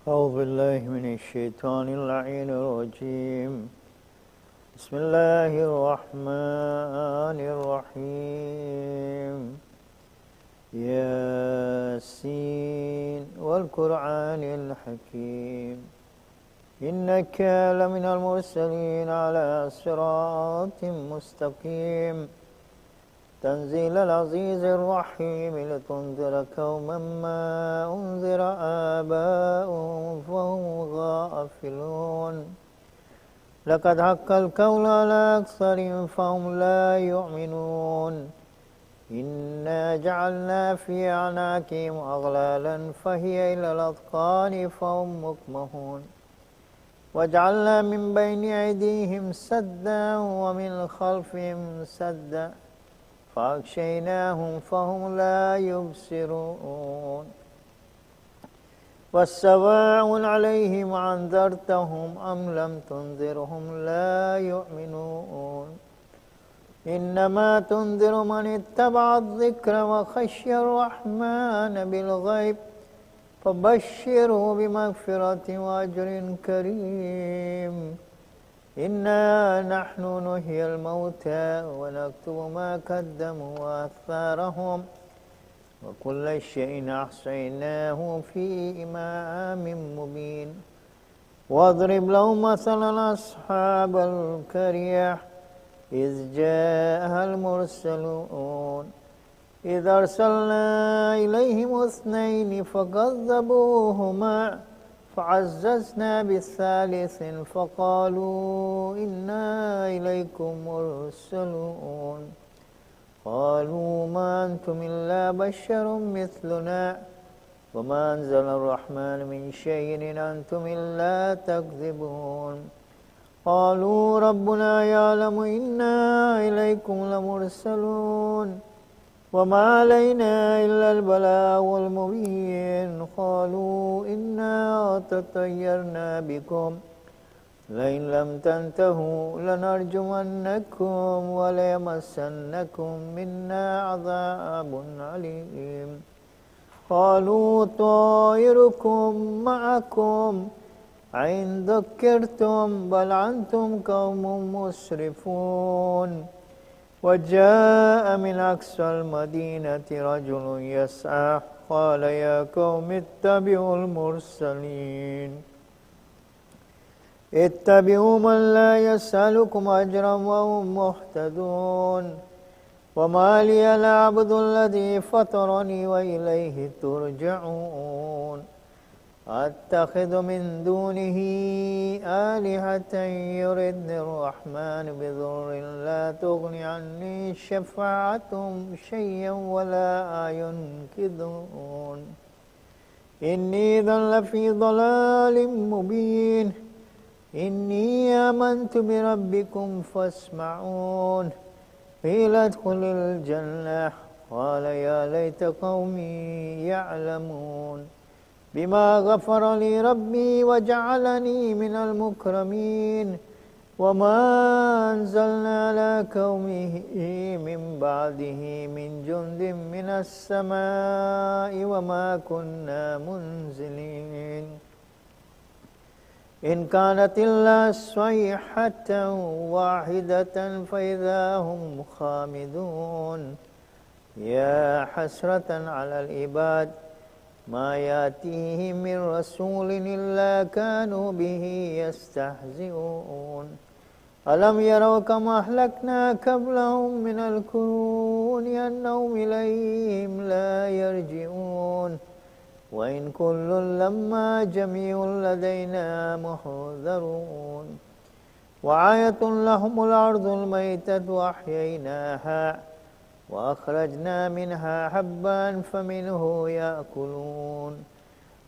أعوذ بالله من الشيطان اللعين الرجيم. بسم الله الرحمن الرحيم. ياسين والقرآن الحكيم إنك لمن المرسلين على صراط مستقيم تنزيل العزيز الرحيم لتنذر قوما ما أنذر آباؤهم فهم غافلون لقد حق القول على أكثرهم فهم لا يؤمنون إنا جعلنا في أعناقهم أغلالا فهي إلى الأذقان فهم مقمحون وجعلنا من بين أيديهم سدا ومن خلفهم سدا فأغشيناهم فهم لا يبصرون وسواء عليهم أنذرتهم أم لم تنذرهم لا يؤمنون إنما تنذر من اتبع الذكر وخشي الرحمن بالغيب فبشره بمغفرة وأجر كريم إنا نحن نحيي الموتى ونكتب ما قدموا وآثارهم وكل شيء أحصيناه في إمام مبين واضرب لهم مثلا أصحاب القرية إذ جاءها المرسلون إذ أرسلنا إليهم اثنين فكذبوهما فعززنا بالثالث فقالوا إنا إليكم مرسلون قالوا ما أنتم إلا بشر مثلنا وما أنزل الرحمن من شيء إن أنتم إلا تكذبون قالوا ربنا يعلم إنا إليكم لمرسلون وما علينا إلا البلاغ المبين قالوا إنا تطيرنا بكم لئن لم تنتهوا لنرجمنكم وليمسنكم منا عذاب أليم قالوا طائركم معكم أئن ذكرتم بل أنتم قوم مسرفون وجاء من أقصى المدينة رجل يسعى قال يا قوم اتبعوا المرسلين اتبعوا من لا يسألكم أجرا وهم مهتدون وما لي لا أعبد الذي فطرني وإليه ترجعون أتخذ من دونه آلهة يردن الرحمن بضر لا تغن عني شفاعتهم شيئا ولا ينقذون إني إذا لفي ضلال مبين إني آمنت بربكم فاسمعون قيل ادخل الجنة قال يا ليت قومي يعلمون بما غفر لي ربي وجعلني من المكرمين وما أنزلنا على قومه من بعده من جند من السماء وما كنا منزلين إن كانت إلا صيحة واحدة فإذا هم خامدون يا حسرة على العباد ما يأتيهم من رسول إلا كانوا به يستهزئون ألم يروا كما أهلكنا قبلهم من القرون أنهم إليهم لا يرجعون وإن كل لما جميع لدينا محضرون وآية لهم الأرض الميتة وأحييناها وأخرجنا منها حبا فمنه يأكلون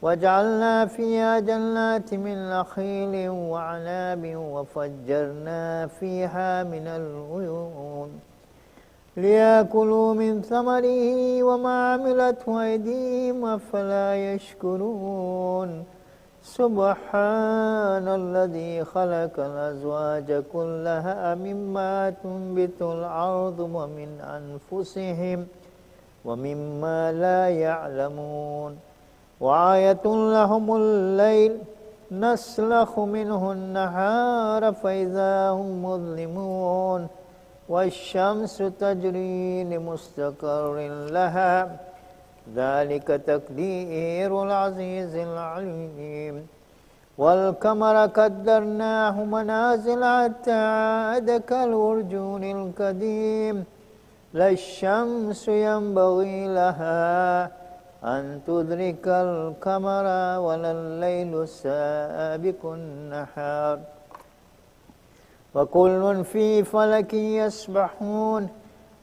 وجعلنا فيها جنات من نخيل وعناب وفجرنا فيها من العيون ليأكلوا من ثمره وما عملته أيديهم أفلا يشكرون سبحان الذي خلق الأزواج كلها مما تنبت الأرض ومن أنفسهم ومما لا يعلمون وآية لهم الليل نسلخ منه النهار فإذا هم مظلمون والشمس تجري لمستقر لها ذلك تقدير العزيز العليم والقمر قدرناه منازل حتى عاد كالعرجون القديم لا الشمس ينبغي لها أن تدرك القمر ولا الليل سابق النهار وكل في فلك يسبحون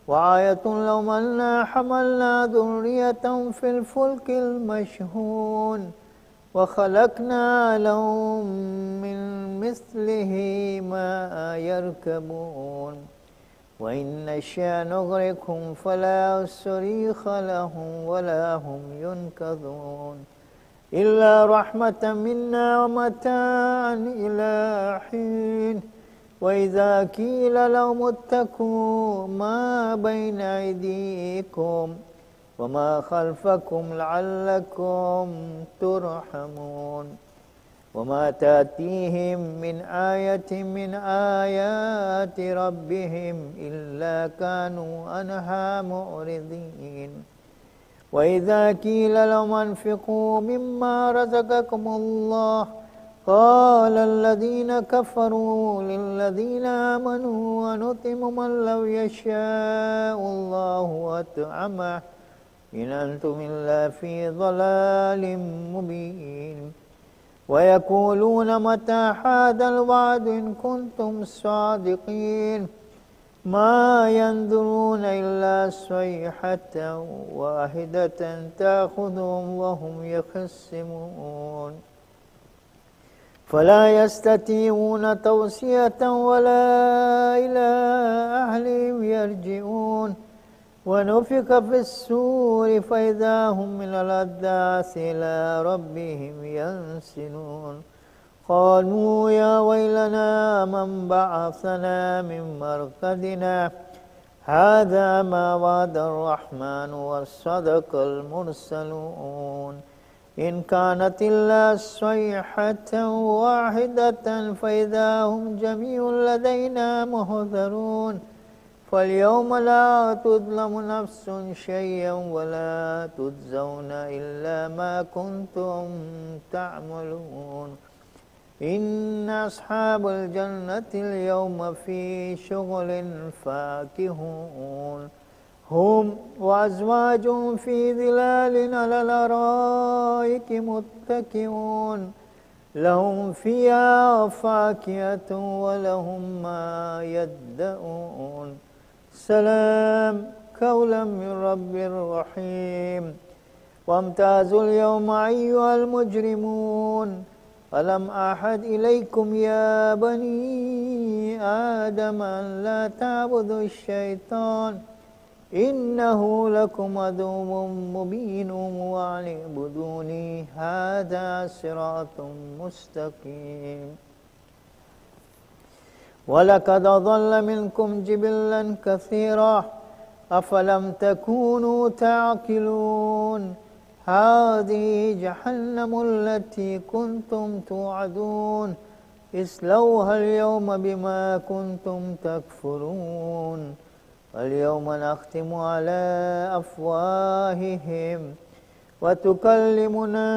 وآية لهم أنا حملنا ذرية في الفلك المشحون وخلقنا لهم من مثله ما يركبون وإن نشأ نغرقهم فلا صريخ لهم ولا هم ينقذون إلا رحمة منا ومتاعا إلى حين وإذا قيل لهم اتقوا ما بين أيديكم وما خلفكم لعلكم ترحمون وما تأتيهم من آية من آيات ربهم إلا كانوا عنها معرضين وإذا قيل لهم أنفقوا مما رزقكم الله قال الذين كفروا للذين آمنوا ونطعم من لو يشاء الله أطعمه إن أنتم إلا في ضلال مبين ويقولون متى هذا الوعد إن كنتم صادقين ما ينظرون إلا صيحة واحدة تأخذهم وهم يخصمون فلا يستطيعون توصية ولا إلى أهلهم يرجعون ونفخ في السور فإذا هم من الأجداث إلى ربهم ينسلون قالوا يا ويلنا من بعثنا من مرقدنا هذا ما وعد الرحمن وصدق المرسلون إن كانت إلا صيحة واحدة فإذا هم جميع لدينا محضرون فاليوم لا تظلم نفس شيئا ولا تجزون إلا ما كنتم تعملون إن أصحاب الجنة اليوم في شغل فاكهون هم وأزواجهم في ظلال على الأرائك متكئون لهم فيها فاكهة ولهم ما يدعون سلام قولا من رب رحيم وامتازوا اليوم أيها المجرمون ألم أعهد إليكم يا بني آدم أن لا تعبدوا الشيطان إنه لكم عدو مبين وأن اعبدوني هذا صراط مستقيم ولقد ضل منكم جبلا كثيرا أفلم تكونوا تعقلون هذه جهنم التي كنتم توعدون اصلوها اليوم بما كنتم تكفرون اليوم نختم على أفواههم وتكلمنا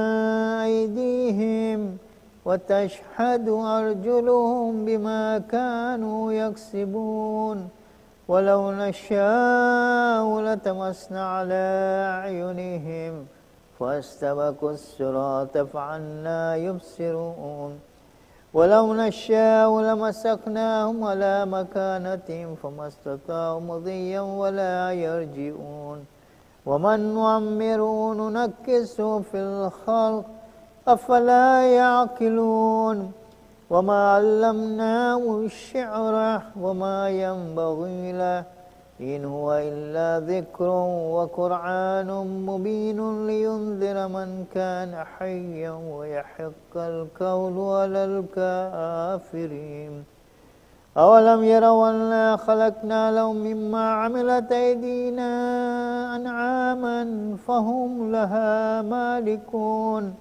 أيديهم وتشهد أرجلهم بما كانوا يكسبون ولو نشاء لتمسنا على أعينهم فاستبقوا الصراط فعنا يبصرون ولو نشاء لمسخناهم على مكانتهم فما استطاعوا مضيا ولا يرجعون ومن نعمره ننكسه في الخلق أفلا يعقلون وما علمناه الشعر وما ينبغي له إن هو إلا ذكر وقرآن مبين لينذر من كان حيا ويحق القول على الكافرين أولم يروا أنا خلقنا لهم مما عملت أيدينا أنعاما فهم لها مالكون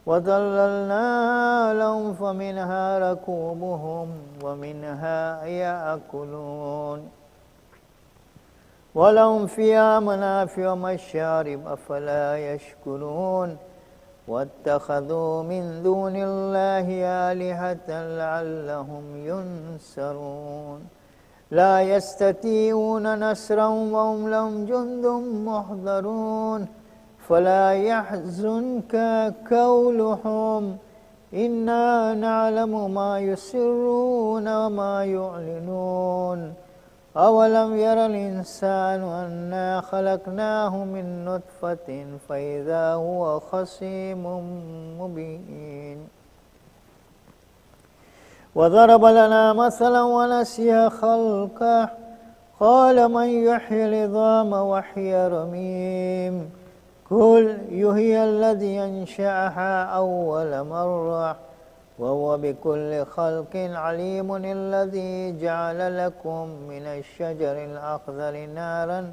وذللنا لهم فمنها ركوبهم ومنها يأكلون ولهم فيها منافع ومشارب أفلا يشكرون واتخذوا من دون الله آلهة لعلهم ينصرون لا يستطيعون نصرا وهم لهم جند محضرون فلا يحزنك قولهم إنا نعلم ما يسرون وما يعلنون أولم ير الإنسان أنا خلقناه من نطفة فإذا هو خصيم مبين وضرب لنا مثلا ونسي خلقه قال من يحيي العظام وهي رميم قل يحيي الذي أنشأها أول مرة وهو بكل خلق عليم الذي جعل لكم من الشجر الأخضر نارا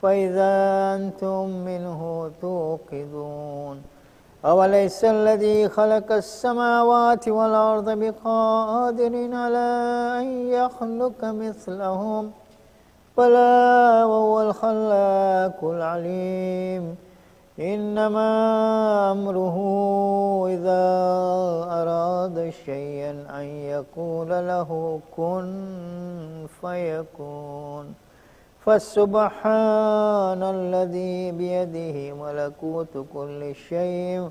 فإذا أنتم منه توقدون أوليس الذي خلق السماوات والأرض بقادر على أن يخلق مثلهم بلى وهو الخلاق العليم إنما أمره إذا أراد شيئا أن يقول له كن فيكون فسبحان الذي بيده ملكوت كل شيء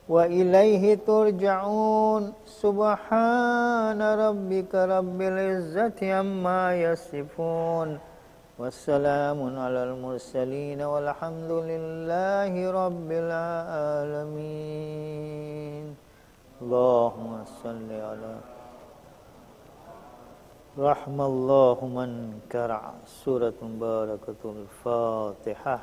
وإليه ترجعون سبحان ربك رب العزة عما يصفون والسلام على المرسلين والحمد لله رب العالمين اللهم صل على رحم الله من قرأ سورة مباركة الفاتحة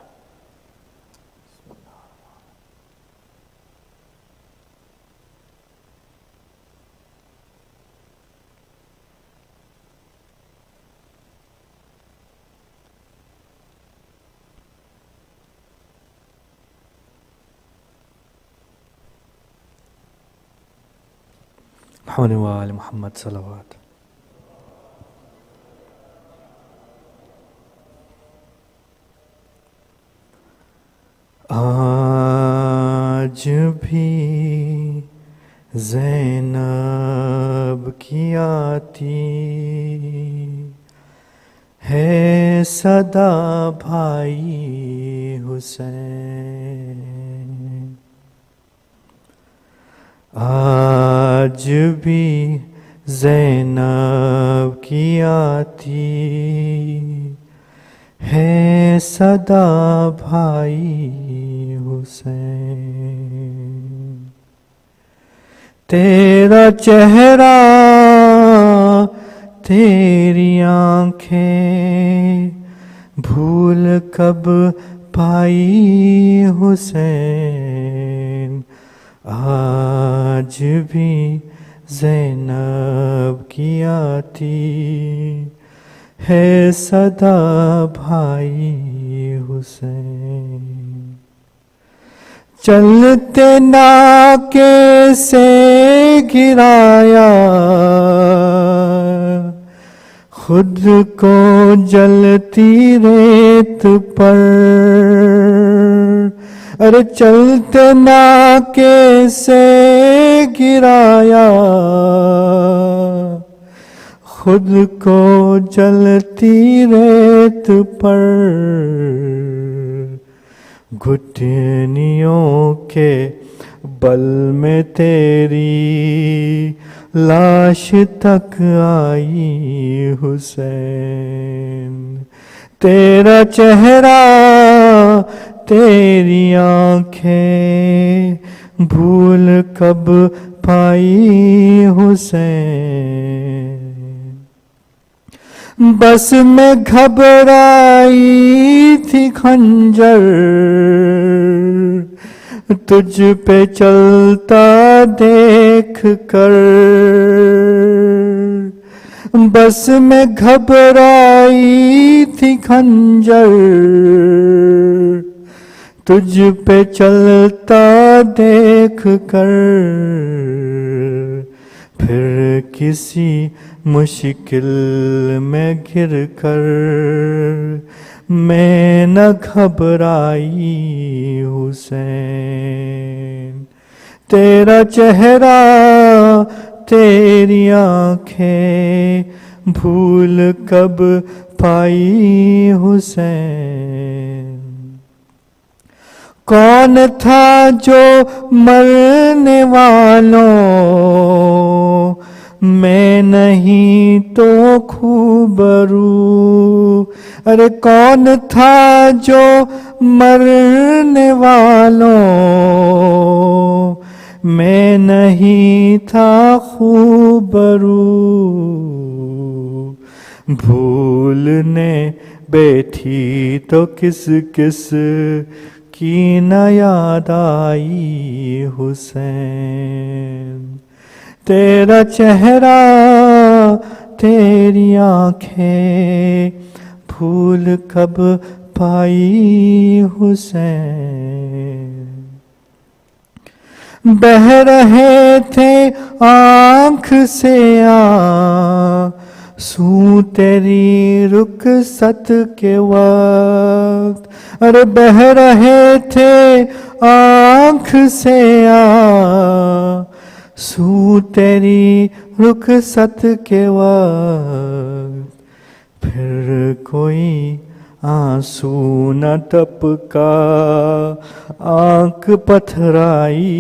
محمد وآل محمد صلوات آج بھی زینب کی آتی ہے صدا بھائی حسین آج بھی زینب کی آتی ہے صدا بھائی حسین تیرا چہرہ تیری آنکھیں بھول کب پائی حسین آج بھی زینب کی آتی ہے صدا بھائی حسین چلتے ناکے سے گرایا خود کو جلتی ریت پر ارے چلتے ناکے سے گرایا خود کو جلتی ریت پر گھٹنیوں کے بل میں تیری لاش تک آئی حسین تیرا چہرہ تیری آنکھیں بھول کب پائی حسین بس میں گھبرائی تھی خنجر تجھ پہ چلتا دیکھ کر، بس میں گھبرائی تھی خنجر تجھ پہ چلتا دیکھ کر، پھر کسی مشکل میں گر کر میں نہ گھبرائی حسین، تیرا چہرہ تیری آنکھیں بھول کب پائی حسین، کون تھا جو مرنے والوں میں نہیں تو خوبرو، ارے کون تھا جو مرنے والوں میں نہیں تھا خوبرو، بھولنے بیٹھی تو کس کس کی نہ یاد آئی حسین، تیرا چہرہ تیری آنکھیں بھول کب پائی حسین، بہہ رہے تھے آنکھ سے آنسو تیری رخصت کے وقت، ارے بہہ رہے تھے آنکھ سے آنسو تیری رخصت کے وقت، پھر کوئی آنسو نہ ٹپکا آنکھ پتھرائی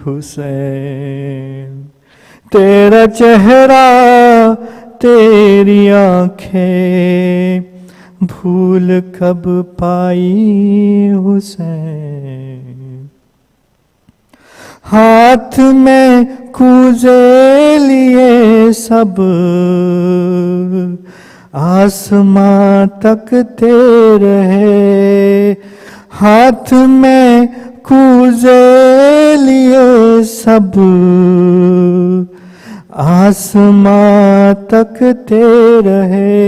حسین، تیرا چہرہ تیری آنکھیں بھول کب پائی حسین، ہاتھ میں کوزے لیے سب آسماں تکتے رہے، ہاتھ میں کوزے لیے سب آسماں تکتے رہے،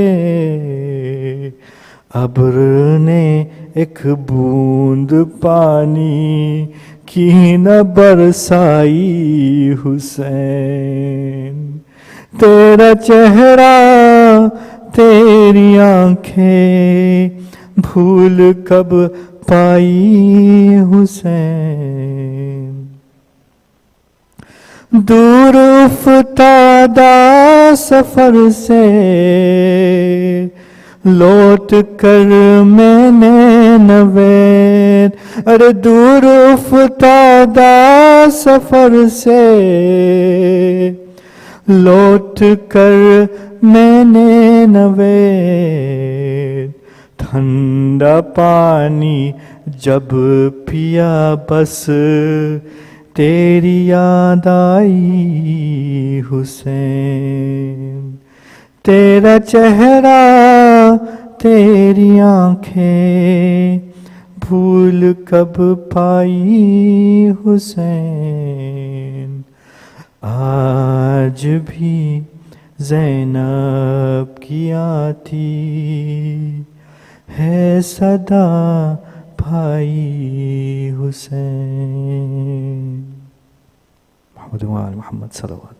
ابر نے ایک بوند پانی کی نہ برسائی حسین، تیرا چہرہ تیری آنکھیں بھول کب پائی حسین، دور افتادہ سفر سے لوٹ کر میں نے نوید، ارے دور افتادہ سفر سے لوٹ کر میں نے نوید، ٹھنڈا پانی جب پیا بس تیری یاد آئی حسین، تیرا چہرہ تیری آنکھیں بھول کب پائی حسین، آج بھی زینب کی آتی ہے صدا بھائی حسین، محمد وآل محمد صلوات۔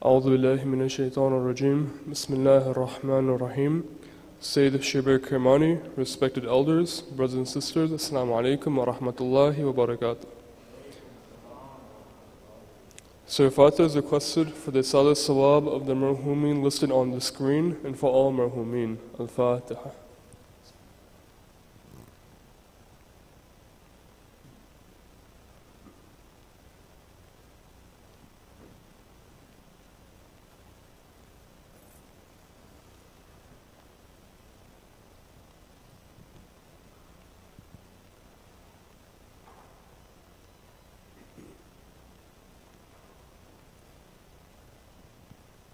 أعوذ بالله من الشيطان الرجيم. Bismillah ar-Rahman ar-Rahim. Sayyid Shabbir Kirmani, respected elders, brothers and sisters, Assalamu alaikum wa rahmatullahi wa barakatuh. Sir Fatah is requested for the Salah Sawab of the Marhumin listed on the screen and for all Marhumin. Al-Fatiha.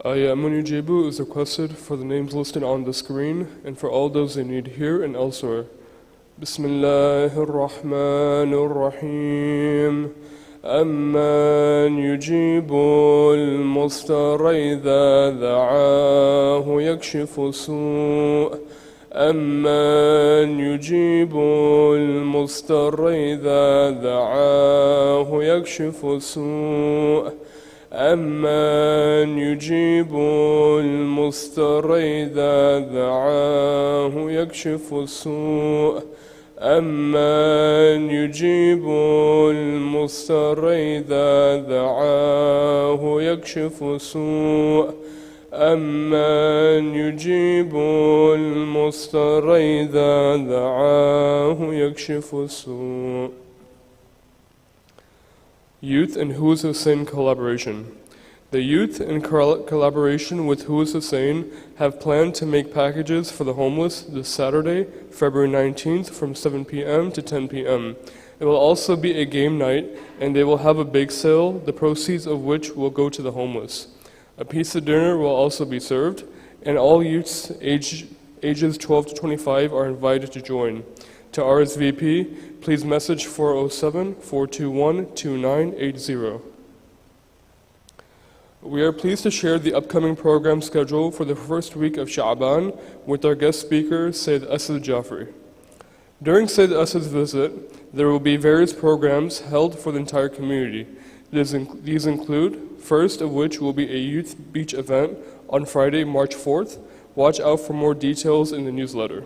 Ayamun Yujibu is requested for the names listed on the screen and for all those in need here and elsewhere. Bismillahir Rahmanir Rahim. Amman yujibul mustara idha da'ahu yakshifu su'. أمن يجيب المضطر إذا دعاه يكشف السوء أمن يجيب المضطر إذا دعاه يكشف السوء أمن يجيب المضطر إذا دعاه يكشف السوء أمن يجيب المضطر إذا دعاه يكشف السوء. Youth and Who is Hussein collaboration. The youth, in collaboration with Who is Hussein, have planned to make packages for the homeless this Saturday, February 19th from 7 p.m. to 10 p.m. It will also be a game night, and they will have a bake sale, the proceeds of which will go to the homeless. A pizza dinner will also be served, and all youths ages 12 to 25 are invited to join. To RSVP, please message 407-421-2980. We are pleased to share the upcoming program schedule for the first week of Sha'ban with our guest speaker, Sayyid Asad Jafri. During Sayyid Asad's visit, there will be various programs held for the entire community. These include, first of which will be a youth beach event on Friday, March 4th. Watch out for more details in the newsletter.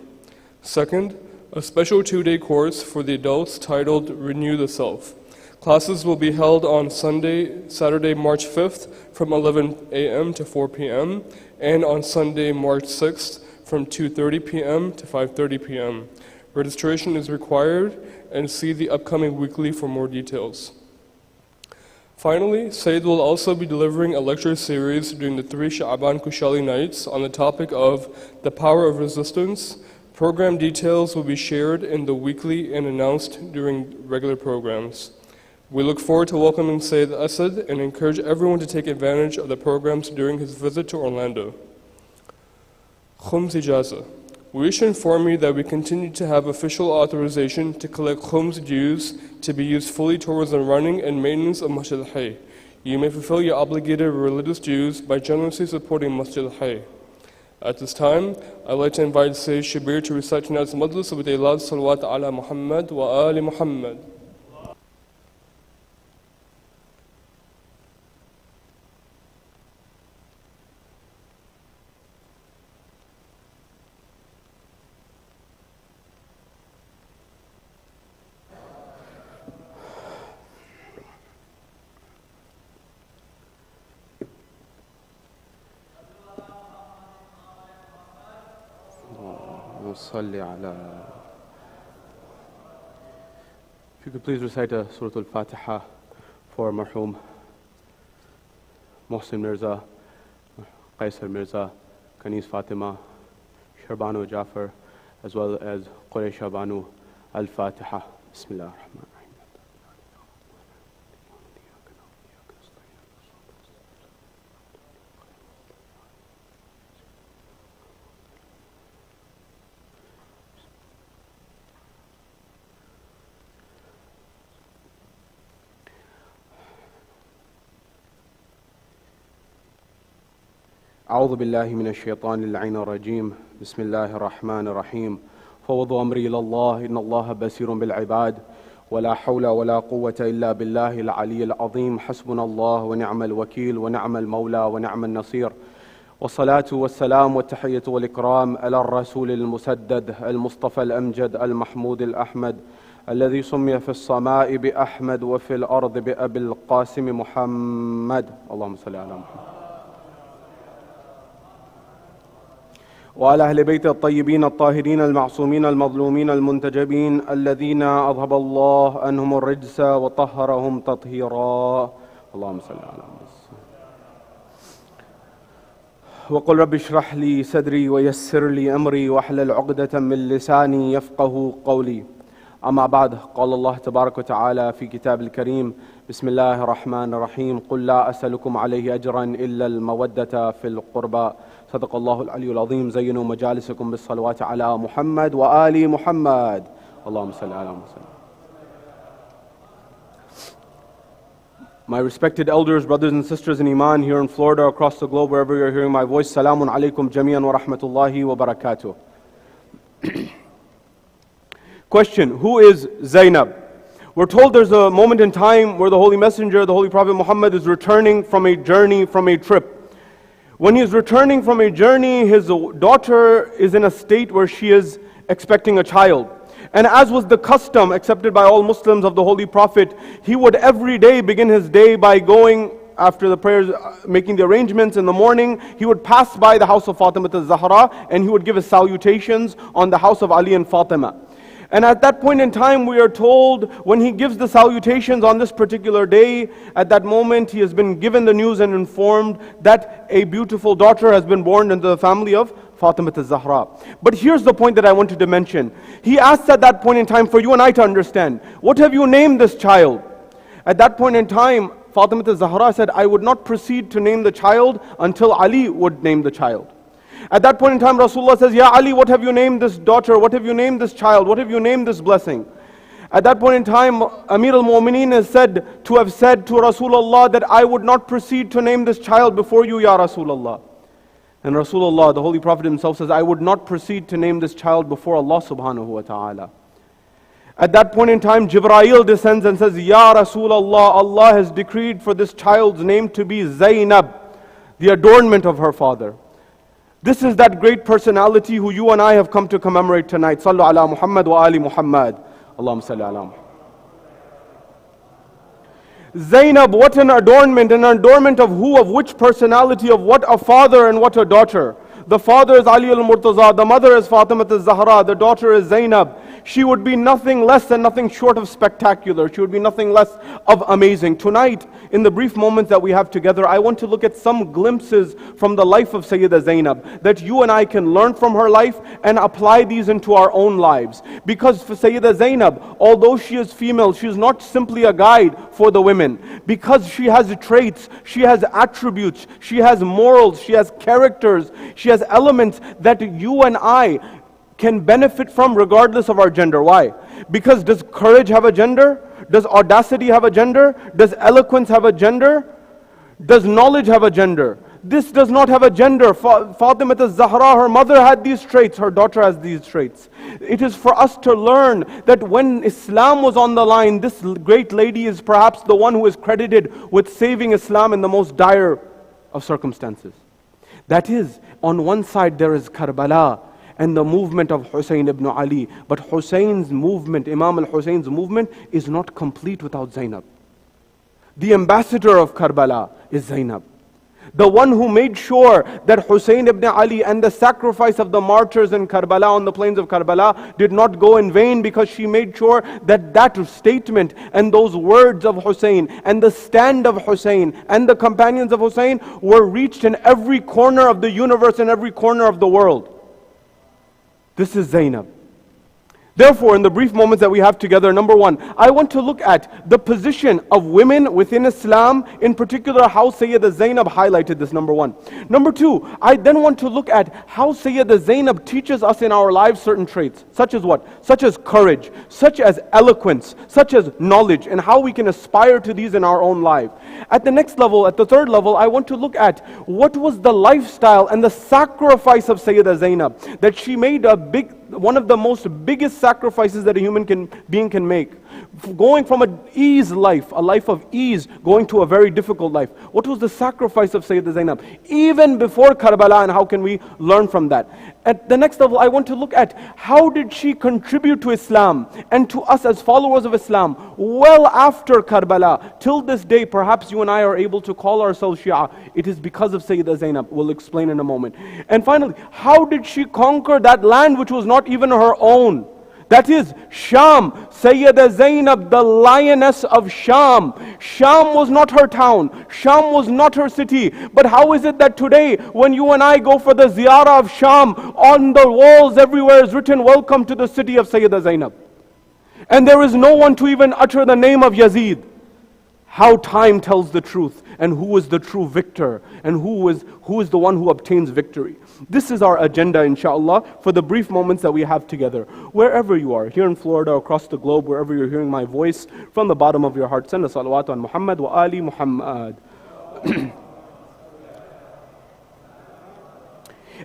Second, a special 2-day course for the adults titled Renew the Self. Classes will be held on Saturday, March 5th from 11 a.m. to 4 p.m. and on Sunday, March 6th from 2:30 p.m. to 5:30 p.m. Registration is required, and see the upcoming weekly for more details. Finally, Sayyid will also be delivering a lecture series during the 3 Sha'ban Kushali nights on the topic of the power of resistance. Program details will be shared in the weekly and announced during regular programs. We look forward to welcoming Sayyid Asad and encourage everyone to take advantage of the programs during his visit to Orlando. Khums Ijaza. We wish to inform you that we continue to have official authorization to collect Khums dues to be used fully towards the running and maintenance of Masjid Hayy. You may fulfill your obligated religious dues by generously supporting Masjid Hayy. At this time, I'd like to invite Sayyid Shabbir to recite tonight's majlis with a loud salawat ala Muhammad wa ali Muhammad. If you could please recite a Surah Al-Fatiha for Marhum Mohsin Mirza, Qaisar Mirza, Kanis Fatima, Sharbanu Jafar, as well as Quraysh Banu Al-Fatiha. Bismillah ar-Rahman ar-Rahim. أعوذ بالله من الشيطان اللعين الرجيم بسم الله الرحمن الرحيم فوض أمري إلى الله إن الله بصير بالعباد ولا حول ولا قوة إلا بالله العلي العظيم حسبنا الله ونعم الوكيل ونعم المولى ونعم النصير والصلاة والسلام والتحية والإكرام على الرسول المسدد المصطفى الأمجد المحمود الأحمد الذي سمي في السماء بأحمد وفي الأرض بأبي القاسم محمد. اللهم صل على محمد وعلى أهل بيت الطيبين الطاهرين المعصومين المظلومين المنتجبين الذين أذهب الله عنهم الرجس وطهرهم تطهيرا. اللهم صل على محمد. وقل رب اشرح لي صدري ويسر لي أمري واحلل عقدة من لساني يفقه قولي. أما بعد، قال الله تبارك وتعالى في كتاب الكريم: بسم الله الرحمن الرحيم، قل لا أسألكم عليه أجرا إلا المودة في القربى. صدق الله العلي العظيم. زينوا مجالسكم بالصلوات على محمد وآل محمد. اللهم صل على محمد. My respected elders, brothers and sisters in Iman here in Florida, across the globe, wherever you're hearing my voice, Salamun alaikum jami'an wa rahmatullahi wa barakatuh. Question: who is Zaynab? We're told there's a moment in time where the Holy Messenger, the Holy Prophet Muhammad, is returning from a journey, from a trip. When he's returning from a journey, his daughter is in a state where she is expecting a child. And as was the custom accepted by all Muslims of the Holy Prophet, he would every day begin his day by going after the prayers, making the arrangements in the morning. He would pass by the house of Fatima al-Zahra and he would give his salutations on the house of Ali and Fatima. And at that point in time, we are told, when he gives the salutations on this particular day, at that moment he has been given the news and informed that a beautiful daughter has been born into the family of Fatima al-Zahra. But here's the point that I wanted to mention. He asked at that point in time for you and I to understand, what have you named this child? At that point in time, Fatima al-Zahra said, I would not proceed to name the child until Ali would name the child. At that point in time, Rasulullah says, Ya Ali, what have you named this daughter? What have you named this child? What have you named this blessing? At that point in time, Amir al-Mu'mineen is said to have said to Rasulullah that I would not proceed to name this child before you, Ya Rasulullah. And Rasulullah, the Holy Prophet himself says, I would not proceed to name this child before Allah subhanahu wa ta'ala. At that point in time, Jibreel descends and says, Ya Rasulullah, Allah has decreed for this child's name to be Zaynab, the adornment of her father. This is that great personality who you and I have come to commemorate tonight. Sallu ala Muhammad wa ali Muhammad. Allahumma salli ala Muhammad. Zaynab, what an adornment of who, of which personality, of what a father and what a daughter. The father is Ali al-Murtaza, the mother is Fatima al-Zahra, the daughter is Zaynab. She would be nothing less and nothing short of spectacular. She would be nothing less of amazing. Tonight, in the brief moments that we have together, I want to look at some glimpses from the life of Sayyida Zaynab, that you and I can learn from her life and apply these into our own lives. Because for Sayyida Zaynab, although she is female, she is not simply a guide for the women. Because she has traits, she has attributes, she has morals, she has characters, she has elements that you and I can benefit from regardless of our gender. Why? Because does courage have a gender? Does audacity have a gender? Does eloquence have a gender? Does knowledge have a gender? This does not have a gender. Fatima al-Zahra, her mother had these traits, her daughter has these traits. It is for us to learn that when Islam was on the line, this great lady is perhaps the one who is credited with saving Islam in the most dire of circumstances. That is, on one side there is Karbala and the movement of Hussein ibn Ali. But Hussein's movement, Imam al-Hussein's movement, is not complete without Zaynab. The ambassador of Karbala is Zaynab. The one who made sure that Hussein ibn Ali and the sacrifice of the martyrs in Karbala, on the plains of Karbala, did not go in vain, because she made sure that that statement and those words of Hussein and the stand of Hussein and the companions of Hussein were reached in every corner of the universe and every corner of the world. This is Zaynab. Therefore, in the brief moments that we have together, number one, I want to look at the position of women within Islam, in particular how Sayyida Zaynab highlighted this, number one. Number two, I then want to look at how Sayyida Zaynab teaches us in our lives certain traits, such as what? Such as courage, such as eloquence, such as knowledge, and how we can aspire to these in our own life. At the next level, at the third level, I want to look at what was the lifestyle and the sacrifice of Sayyida Zaynab, that she made a big one of the most biggest sacrifices that a human being can make. Going from a life of ease, going to a very difficult life. What was the sacrifice of Sayyida Zainab? Even before Karbala, and how can we learn from that? At the next level, I want to look at how did she contribute to Islam and to us as followers of Islam well after Karbala. Till this day, perhaps you and I are able to call ourselves Shia. It is because of Sayyida Zainab. We'll explain in a moment. And finally, how did she conquer that land which was not even her own? That is Shaam, Sayeda Zaynab, the Lioness of Shaam. Shaam was not her town. Shaam was not her city. But how is it that today, when you and I go for the ziyarah of Shaam, on the walls everywhere is written, welcome to the city of Sayyida Zainab. And there is no one to even utter the name of Yazid. How time tells the truth, and who is the true victor, and who is the one who obtains victory. This is our agenda, inshallah, for the brief moments that we have together. Wherever you are, here in Florida, across the globe, wherever you're hearing my voice, from the bottom of your heart, send a salawat on Muhammad wa ali Muhammad.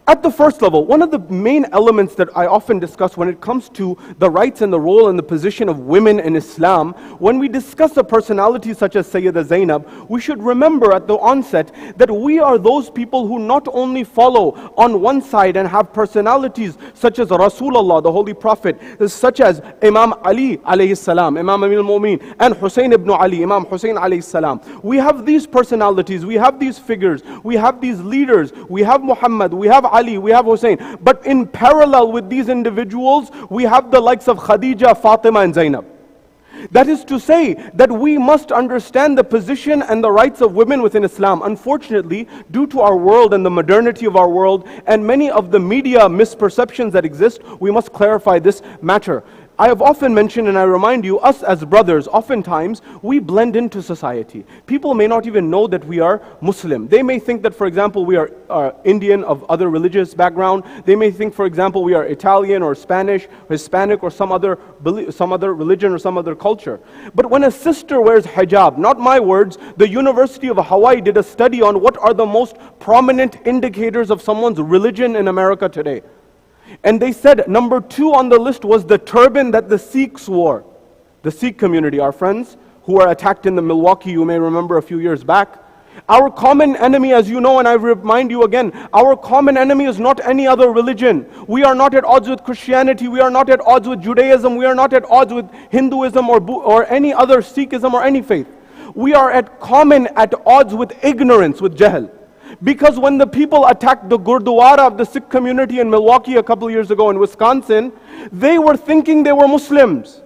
At the first level, one of the main elements that I often discuss when it comes to the rights and the role and the position of women in Islam, when we discuss a personality such as Sayyida Zainab, we should remember at the onset that we are those people who not only follow on one side and have personalities such as Rasulullah, the Holy Prophet, such as Imam Ali alayhi salam, Imam Amir al-Mu'min, and Hussein ibn Ali, Imam Hussein alayhi salam. We have these personalities, we have these figures, we have these leaders, we have Muhammad, we have Ali, we have Hussein. But in parallel with these individuals, we have the likes of Khadija, Fatima and Zainab. That is to say that we must understand the position and the rights of women within Islam. Unfortunately, due to our world and the modernity of our world and many of the media misperceptions that exist, we must clarify this matter. I have often mentioned, and I remind you, us as brothers, oftentimes we blend into society. People may not even know that we are Muslim. They may think that, for example, we are Indian of other religious background. They may think, for example, we are Italian or Spanish, Hispanic, or some other religion or some other culture. But when a sister wears hijab, not my words, the University of Hawaii did a study on what are the most prominent indicators of someone's religion in America today. And they said number 2 on the list was the turban that the Sikhs wore. The Sikh community, our friends who were attacked in the Milwaukee, you may remember a few years back. Our common enemy, as you know, and I remind you again, our common enemy is not any other religion. We are not at odds with Christianity, we are not at odds with Judaism, we are not at odds with Hinduism or any other Sikhism or any faith. We are at odds with ignorance, with jahl. Because when the people attacked the Gurdwara of the Sikh community in Milwaukee a couple of years ago in Wisconsin, they were thinking they were Muslims.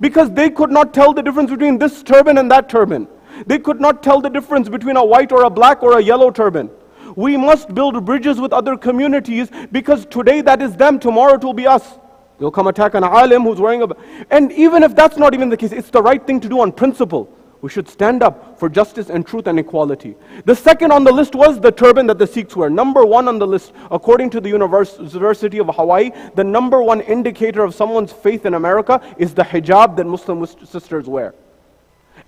Because they could not tell the difference between this turban and that turban. They could not tell the difference between a white or a black or a yellow turban. We must build bridges with other communities because today that is them, tomorrow it will be us. They'll come attack an alim who's wearing a... And even if that's not even the case, it's the right thing to do on principle. We should stand up for justice and truth and equality. The second on the list was the turban that the Sikhs wear. Number 1 on the list, according to the University of Hawaii, the number 1 indicator of someone's faith in America is the hijab that Muslim sisters wear.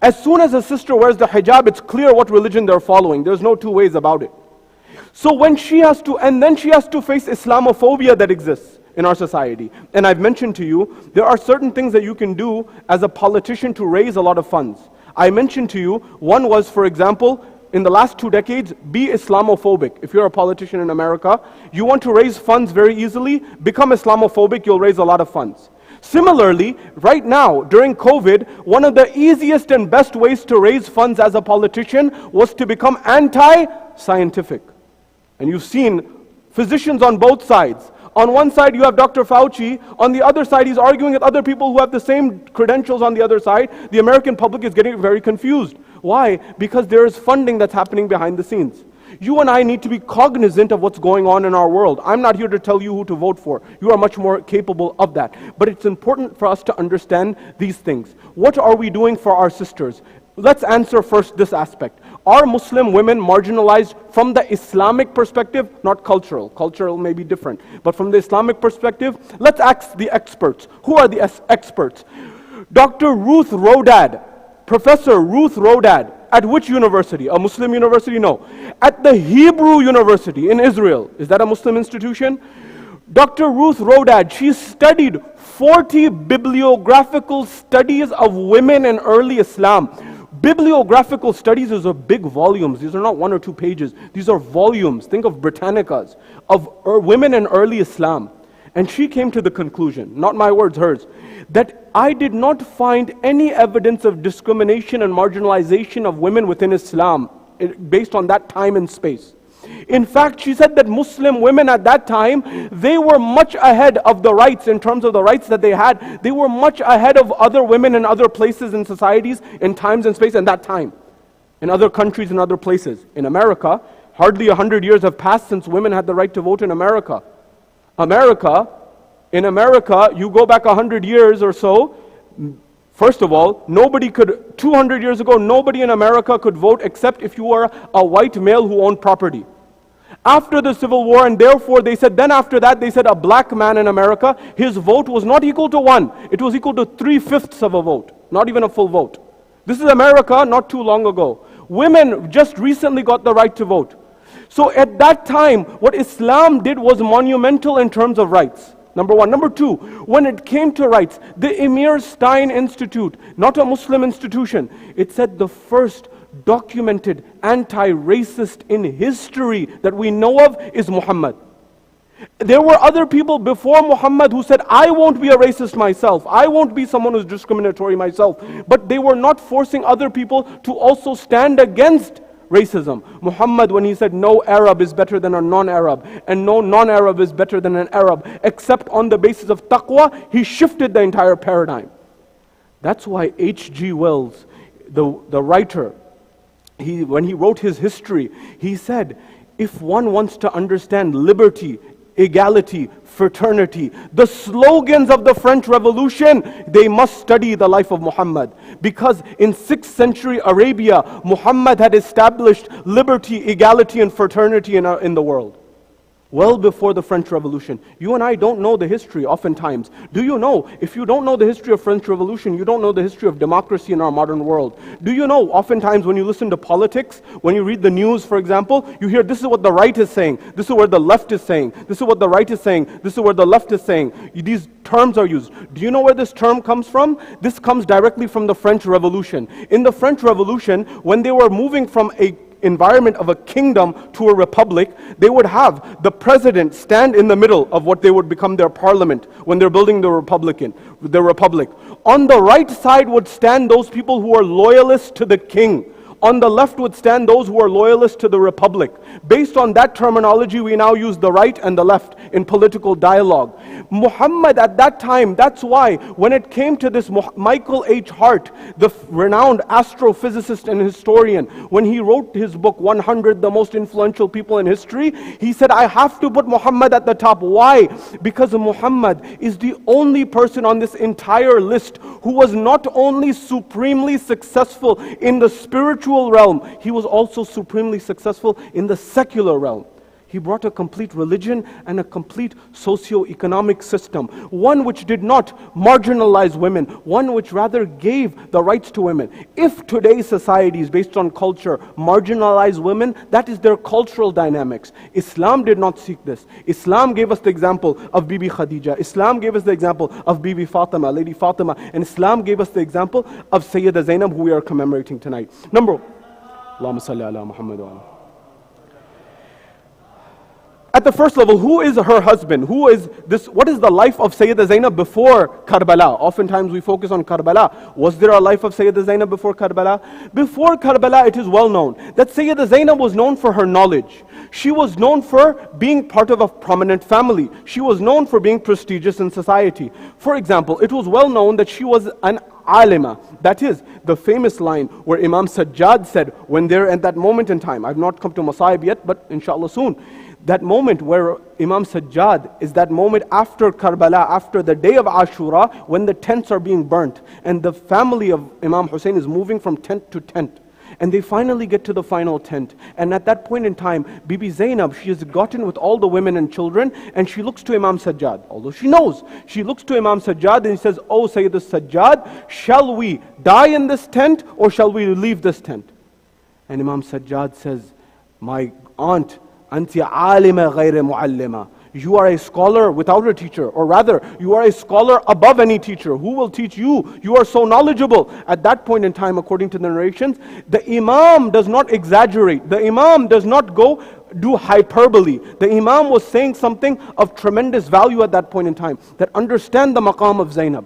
As soon as a sister wears the hijab, it's clear what religion they're following. There's no two ways about it. So when she has to, and then she has to face Islamophobia that exists in our society. And I've mentioned to you, there are certain things that you can do as a politician to raise a lot of funds. I mentioned to you, one was, for example, in the last 2 decades, be Islamophobic. If you're a politician in America, you want to raise funds very easily, become Islamophobic, you'll raise a lot of funds. Similarly, right now, during COVID, one of the easiest and best ways to raise funds as a politician was to become anti-scientific. And you've seen physicians on both sides. On one side you have Dr. Fauci, on the other side he's arguing with other people who have the same credentials on the other side. The American public is getting very confused. Why? Because there is funding that's happening behind the scenes. You and I need to be cognizant of what's going on in our world. I'm not here to tell you who to vote for. You are much more capable of that. But it's important for us to understand these things. What are we doing for our sisters? Let's answer first this aspect. Are Muslim women marginalized from the Islamic perspective? Not cultural. Cultural may be different. But from the Islamic perspective, let's ask the experts. Who are the experts? Dr. Ruth Rodad, Professor Ruth Rodad, at which university? A Muslim university? No. At the Hebrew University in Israel. Is that a Muslim institution? Dr. Ruth Rodad, she studied 40 bibliographical studies of women in early Islam. Bibliographical studies is a big volumes. These are not 1 or 2 pages. These are volumes. Think of Britannicas of women in early Islam. And she came to the conclusion, not my words, hers, that I did not find any evidence of discrimination and marginalization of women within Islam based on that time and space. In fact, she said that Muslim women at that time, they were much ahead of the rights in terms of the rights that they had. They were much ahead of other women in other places and societies in times and space in that time. In other countries and other places. In America, hardly 100 years have passed since women had the right to vote in America. In America, you go back 100 years or so, first of all, 200 years ago, nobody in America could vote except if you were a white male who owned property. After the Civil War, and therefore they said, then after that, they said a black man in America, his vote was not equal to 1. It was equal to 3/5 of a vote, not even a full vote. This is America not too long ago. Women just recently got the right to vote. So at that time, what Islam did was monumental in terms of rights. Number one. Number two, when it came to rights, the Emir Stein Institute, not a Muslim institution, it said the first documented anti-racist in history that we know of is Muhammad. There were other people before Muhammad who said, I won't be a racist myself. I won't be someone who's discriminatory myself. But they were not forcing other people to also stand against racism. Muhammad, when he said no Arab is better than a non-Arab and no non-Arab is better than an Arab, except on the basis of taqwa, he shifted the entire paradigm. That's why H.G. Wells, the writer, when he wrote his history, he said, if one wants to understand liberty, equality, fraternity, the slogans of the French Revolution, they must study the life of Muhammad. Because in 6th century Arabia, Muhammad had established liberty, equality, and fraternity in the world. Well before the French Revolution. You and I don't know the history oftentimes. Do you know, if you don't know the history of French Revolution, you don't know the history of democracy in our modern world. Do you know, oftentimes when you listen to politics, when you read the news, for example, you hear this is what the right is saying, this is what the left is saying, this is what the right is saying, this is what the left is saying. These terms are used. Do you know where this term comes from? This comes directly from the French Revolution. In the French Revolution, when they were moving from a environment of a kingdom to a republic, they would have the president stand in the middle of what they would become their parliament when they're building the republic. On the right side would stand those people who are loyalists to the king. On the left would stand those who are loyalists to the republic. Based on that terminology, we now use the right and the left in political dialogue. Muhammad at that time, that's why when it came to this Michael H. Hart, the renowned astrophysicist and historian, when he wrote his book 100 the most influential people in history, he said, I have to put Muhammad at the top. Why? Because Muhammad is the only person on this entire list who was not only supremely successful in the spiritual realm, he was also supremely successful in the secular realm. He brought a complete religion and a complete socio-economic system, one which did not marginalize women, one which rather gave the rights to women. If today's societies based on culture marginalize women, that is their cultural dynamics. Islam did not seek this. Islam gave us the example of Bibi Khadija. Islam gave us the example of Bibi Fatima, Lady Fatima, and Islam gave us the example of Sayyida Zainab, who we are commemorating tonight. Allahumma salli ala Muhammad wa ala. At the first level, who is her husband? Who is this? What is the life of Sayyida Zainab before Karbala? Oftentimes we focus on Karbala. Was there a life of Sayyida Zainab before Karbala? Before Karbala, it is well known that Sayyida Zainab was known for her knowledge. She was known for being part of a prominent family. She was known for being prestigious in society. For example, it was well known that she was an alima. That is the famous line where Imam Sajjad said, when they're at that moment in time, I've not come to Masaib yet, but inshallah soon. That moment where Imam Sajjad is that moment after Karbala, after the day of Ashura, when the tents are being burnt and the family of Imam Hussein is moving from tent to tent. And they finally get to the final tent. And at that point in time, Bibi Zainab, she has gotten with all the women and children, and she looks to Imam Sajjad. Although she knows, she looks to Imam Sajjad and he says, Oh Sayyidus Sajjad, shall we die in this tent or shall we leave this tent? And Imam Sajjad says, my aunt, Anti alima ghayra muallima. You are a scholar without a teacher, or rather, you are a scholar above any teacher. Who will teach you? You are so knowledgeable. At that point in time, according to the narrations, the Imam does not exaggerate. The Imam does not do hyperbole. The Imam was saying something of tremendous value at that point in time, that understand the maqam of Zainab.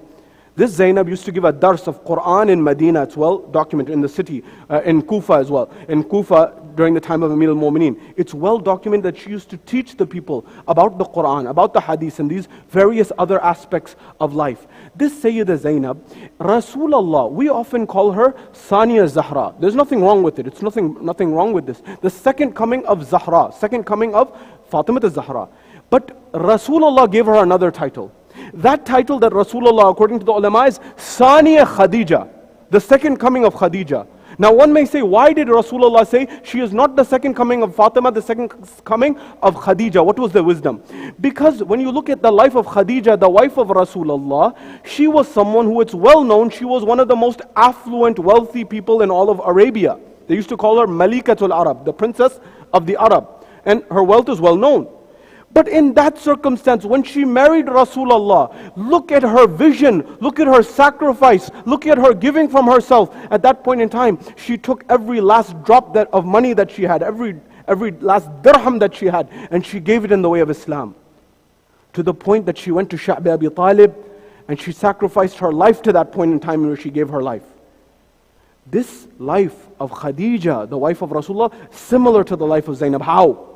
This Zainab used to give a dars of Quran in Medina. It's well documented in the city, in Kufa as well. In Kufa, during the time of Amir al-Mu'mineen, it's well documented that she used to teach the people about the Quran, about the Hadith, and these various other aspects of life. This Sayyida Zainab, Rasulullah, we often call her Saniya Zahra. There's nothing wrong with it. It's nothing wrong with this. The second coming of Zahra, second coming of Fatima Zahra. But Rasulullah gave her another title. That title that Rasulullah, according to the ulama, is Saniya Khadija, the second coming of Khadija. Now one may say, why did Rasulullah say she is not the second coming of Fatima, the second coming of Khadija? What was the wisdom? Because when you look at the life of Khadija, the wife of Rasulullah, she was someone who, it's well known, she was one of the most affluent, wealthy people in all of Arabia. They used to call her Malikatul Arab, the princess of the Arab. And her wealth is well known. But in that circumstance, when she married Rasulullah, look at her vision, look at her sacrifice, look at her giving from herself. At that point in time, she took every last drop of money that she had, every last dirham that she had, and she gave it in the way of Islam. To the point that she went to Shabbir Abi Talib, and she sacrificed her life to that point in time where she gave her life. This life of Khadija, the wife of Rasulullah, similar to the life of Zainab. How?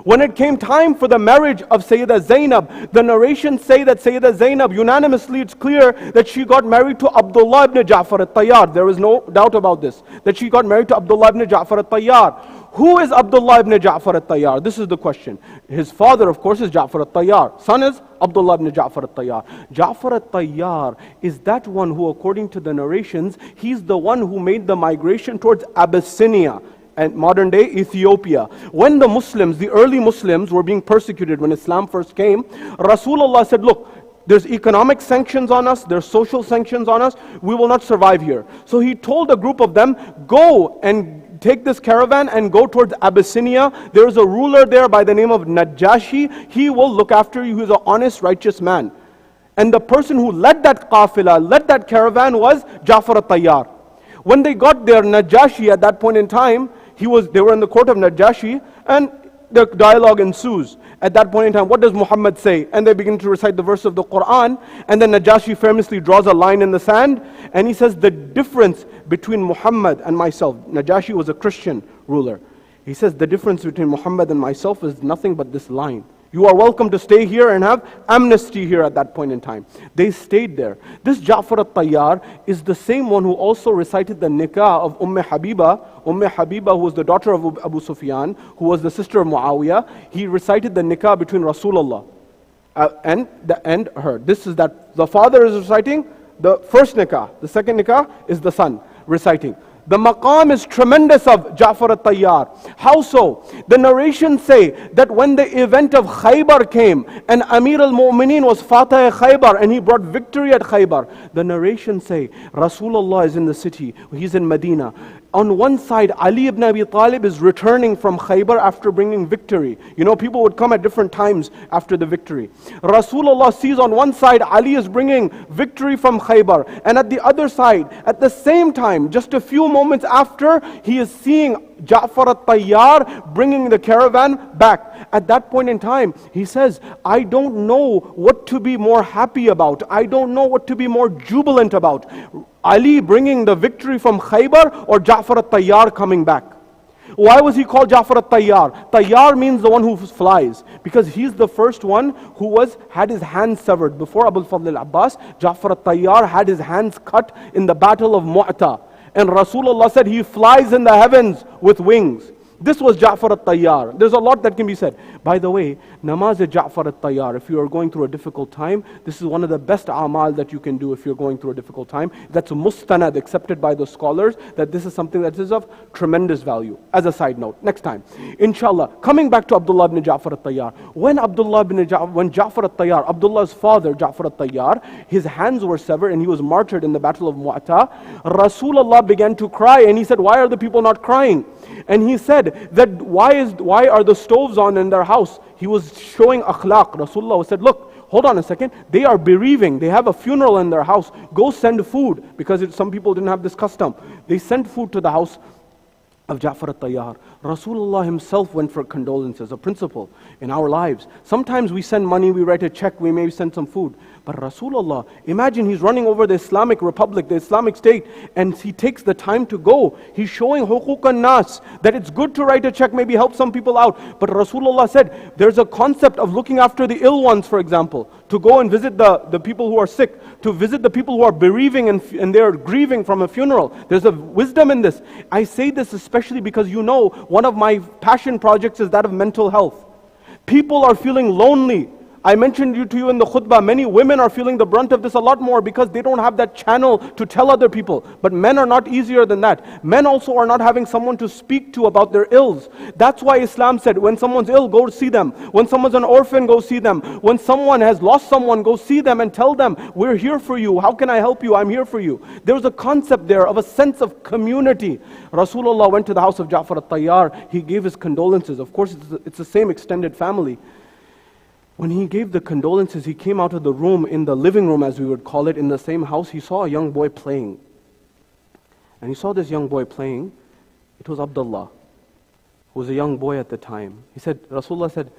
When it came time for the marriage of Sayyida Zainab, the narrations say that Sayyida Zainab, unanimously it's clear that she got married to Abdullah ibn Ja'far al-Tayyar. There is no doubt about this, that she got married to Abdullah ibn Ja'far al-Tayyar. Who is Abdullah ibn Ja'far al-Tayyar? This is the question. His father, of course, is Ja'far al-Tayyar. Son is Abdullah ibn Ja'far al-Tayyar. Ja'far al-Tayyar is that one who, according to the narrations, he's the one who made the migration towards Abyssinia and modern day Ethiopia. When the Muslims, the early Muslims, were being persecuted when Islam first came, Rasulullah said, look, there's economic sanctions on us, there's social sanctions on us, we will not survive here. So he told a group of them, go and take this caravan and go towards Abyssinia. There is a ruler there by the name of Najashi. He will look after you. He's an honest, righteous man. And the person who led that qafila, led that caravan, was Ja'far al-Tayyar. When they got there, Najashi at that point in time, they were in the court of Najashi, and the dialogue ensues. At that point in time, what does Muhammad say? And they begin to recite the verse of the Quran, and then Najashi famously draws a line in the sand, and he says, the difference between Muhammad and myself, Najashi was a Christian ruler. He says, the difference between Muhammad and myself is nothing but this line. You are welcome to stay here and have amnesty here at that point in time. They stayed there. This Ja'far al-Tayyar is the same one who also recited the nikah of Habiba, who was the daughter of Abu Sufyan, who was the sister of Muawiyah. He recited the nikah between Rasulullah and her. This is that the father is reciting the first nikah. The second nikah is the son reciting. The maqam is tremendous of Ja'far al-Tayyar. How so? The narrations say that when the event of Khaybar came and Amir al-Mu'mineen was Fatah Khaybar and he brought victory at Khaybar, the narrations say Rasulullah is in the city, he's in Medina. On one side, Ali ibn Abi Talib is returning from Khaybar after bringing victory. You know, people would come at different times after the victory. Rasulullah sees on one side, Ali is bringing victory from Khaybar. And at the other side, at the same time, just a few moments after, he is seeing Ja'far al-Tayyar bringing the caravan back. At that point in time, he says, I don't know what to be more happy about. I don't know what to be more jubilant about. Ali bringing the victory from Khaybar or Ja'far al-Tayyar coming back? Why was he called Ja'far al-Tayyar? Tayyar means the one who flies, because he's the first one who had his hands severed. Before Abu al-Fadl al-Abbas, Ja'far al-Tayyar had his hands cut in the battle of Mu'tah. And Rasulullah said he flies in the heavens with wings. This was Ja'far al-Tayyar. There's a lot that can be said. By the way, namaz Ja'far al-Tayyar, if you are going through a difficult time, this is one of the best a'mal that you can do if you're going through a difficult time. That's mustanad, accepted by the scholars, that this is something that is of tremendous value. As a side note, next time. Inshallah, coming back to Abdullah ibn Ja'far al-Tayyar. When Ja'far al-Tayyar, Abdullah's father, Ja'far al-Tayyar, his hands were severed and he was martyred in the battle of Mu'tah, Rasulullah began to cry and he said, why are the people not crying? And he said that why are the stoves on in their house? He was showing akhlaq. Rasulullah said, look, hold on a second. They are bereaving. They have a funeral in their house. Go send food. Because some people didn't have this custom. They sent food to the house of Ja'far al-Tayyar. Rasulullah himself went for condolences, a principle in our lives. Sometimes we send money, we write a check, we maybe send some food. But Rasulullah, imagine he's running over the Islamic Republic, the Islamic State, and he takes the time to go. He's showing huquq an-nas, that it's good to write a check, maybe help some people out. But Rasulullah said, there's a concept of looking after the ill ones, for example, to go and visit the people who are sick, to visit the people who are bereaving and they're grieving from a funeral. There's a wisdom in this. I say this especially because you know, one of my passion projects is that of mental health. People are feeling lonely. I mentioned to you in the khutbah, many women are feeling the brunt of this a lot more because they don't have that channel to tell other people. But men are not easier than that. Men also are not having someone to speak to about their ills. That's why Islam said, when someone's ill, go see them. When someone's an orphan, go see them. When someone has lost someone, go see them and tell them, we're here for you. How can I help you? I'm here for you. There's a concept there of a sense of community. Rasulullah went to the house of Ja'far al-Tayyar. He gave his condolences. Of course, it's the same extended family. When he gave the condolences, he came out of the room, in the living room as we would call it, in the same house. He saw a young boy playing. And he saw this young boy playing. It was Abdullah, who was a young boy at the time. He said, Rasulullah said,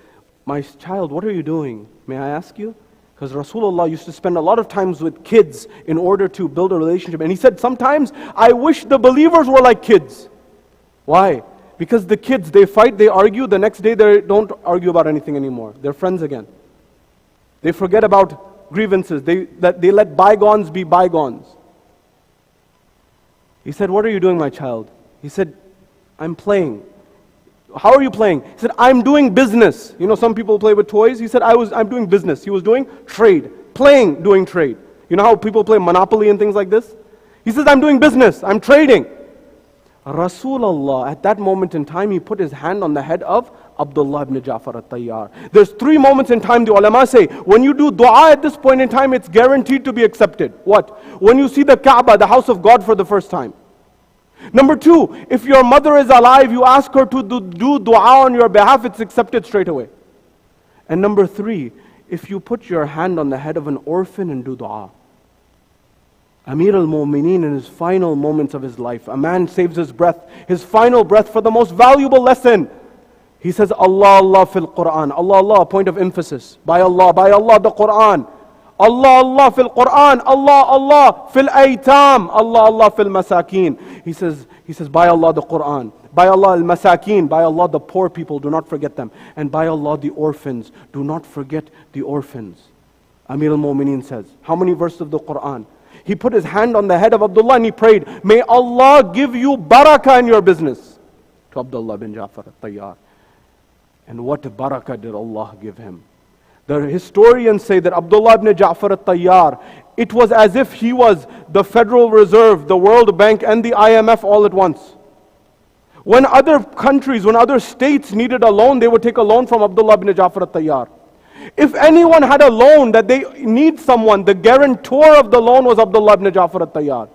my child, what are you doing? May I ask you? Because Rasulullah used to spend a lot of times with kids in order to build a relationship. And he said, sometimes I wish the believers were like kids. Why? Because the kids, they fight, they argue, the next day they don't argue about anything anymore. They're friends again. They forget about grievances. They let bygones be bygones. He said, what are you doing, my child? He said, I'm playing. How are you playing? He said, I'm doing business. You know, some people play with toys. He said, I'm doing business. He was doing trade. Playing, doing trade. You know how people play Monopoly and things like this? He says, I'm doing business. I'm trading. Rasulullah, at that moment in time, he put his hand on the head of Abdullah ibn Ja'far al-Tayyar. There's 3 moments in time, the ulama say, when you do dua at this point in time, it's guaranteed to be accepted. What? When you see the Kaaba, the house of God, for the first time. Number 2, if your mother is alive, you ask her to do dua on your behalf, it's accepted straight away. And number 3, if you put your hand on the head of an orphan and do dua. Amir al-Mu'mineen, in his final moments of his life, a man saves his breath, his final breath, for the most valuable lesson. He says, Allah, Allah fil Quran. Allah, Allah, a point of emphasis. By Allah, the Quran. Allah, Allah fil Quran. Allah, Allah fil aytam. Allah, Allah fil masakeen. He says, by Allah, the Quran. By Allah, al-masakeen. By Allah, the poor people, do not forget them. And by Allah, the orphans. Do not forget the orphans. Amir al-Mu'mineen says, how many verses of the Quran? He put his hand on the head of Abdullah and he prayed, may Allah give you barakah in your business. To Abdullah bin Ja'far al-Tayyar. And what barakah did Allah give him? The historians say that Abdullah ibn Ja'far al-Tayyar, it was as if he was the Federal Reserve, the World Bank and the IMF all at once. When other countries, when other states needed a loan, they would take a loan from Abdullah ibn Ja'far al-Tayyar. If anyone had a loan that they need someone, the guarantor of the loan was Abdullah ibn Ja'far al-Tayyar.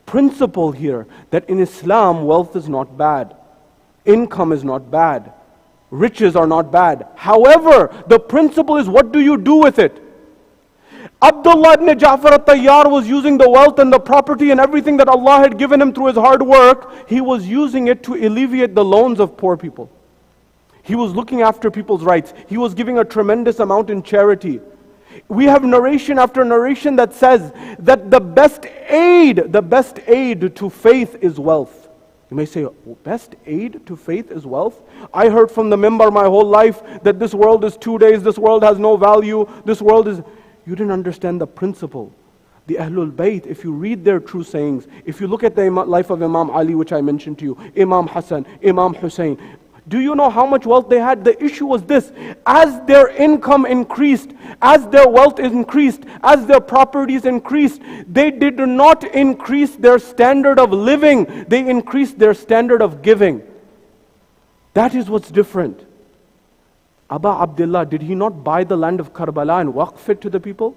Principle here, that in Islam, wealth is not bad. Income is not bad. Riches are not bad. However, the principle is, what do you do with it? Abdullah ibn Ja'far al-Tayyar was using the wealth and the property and everything that Allah had given him through his hard work. He was using it to alleviate the loans of poor people. He was looking after people's rights. He was giving a tremendous amount in charity. We have narration after narration that says that the best aid to faith is wealth. You may say, best aid to faith is wealth? I heard from the mimbar my whole life that this world is 2 days, this world has no value, this world is... You didn't understand the principle. The Ahlul Bayt, if you read their true sayings, if you look at the life of Imam Ali, which I mentioned to you, Imam Hassan, Imam Hussein, do you know how much wealth they had? The issue was this: as their income increased, as their wealth increased, as their properties increased, they did not increase their standard of living, they increased their standard of giving. That is what's different. Aba Abdullah, did he not buy the land of Karbala and waqf it to the people?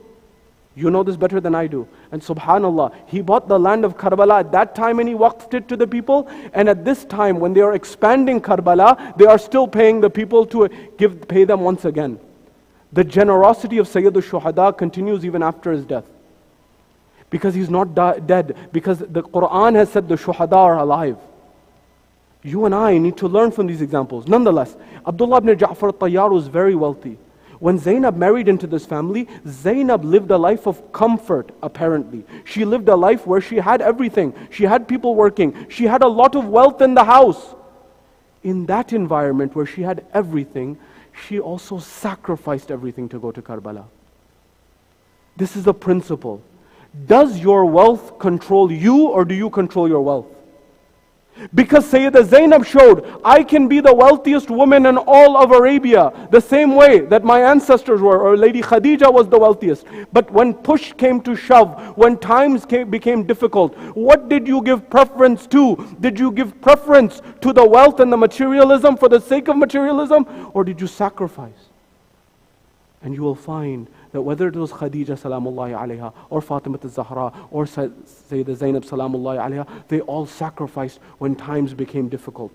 You know this better than I do. And subhanallah, he bought the land of Karbala at that time and he waqfed it to the people. And at this time, when they are expanding Karbala, they are still paying the people to pay them once again. The generosity of Sayyid al-Shuhada continues even after his death. Because he's not dead. Because the Quran has said the Shuhada are alive. You and I need to learn from these examples. Nonetheless, Abdullah ibn Ja'far al-Tayyar was very wealthy. When Zaynab married into this family, Zaynab lived a life of comfort, apparently. She lived a life where she had everything. She had people working. She had a lot of wealth in the house. In that environment where she had everything, she also sacrificed everything to go to Karbala. This is a principle. Does your wealth control you, or do you control your wealth? Because Sayyida Zainab showed, I can be the wealthiest woman in all of Arabia, the same way that my ancestors were, or Lady Khadija was the wealthiest. But when push came to shove, when times became difficult, what did you give preference to? Did you give preference to the wealth and the materialism for the sake of materialism, or did you sacrifice? And you will find that whether it was Khadija salamullahi alayha, or Fatima al-Zahra, or Sayyida Zainab salamullahi alayha, they all sacrificed when times became difficult.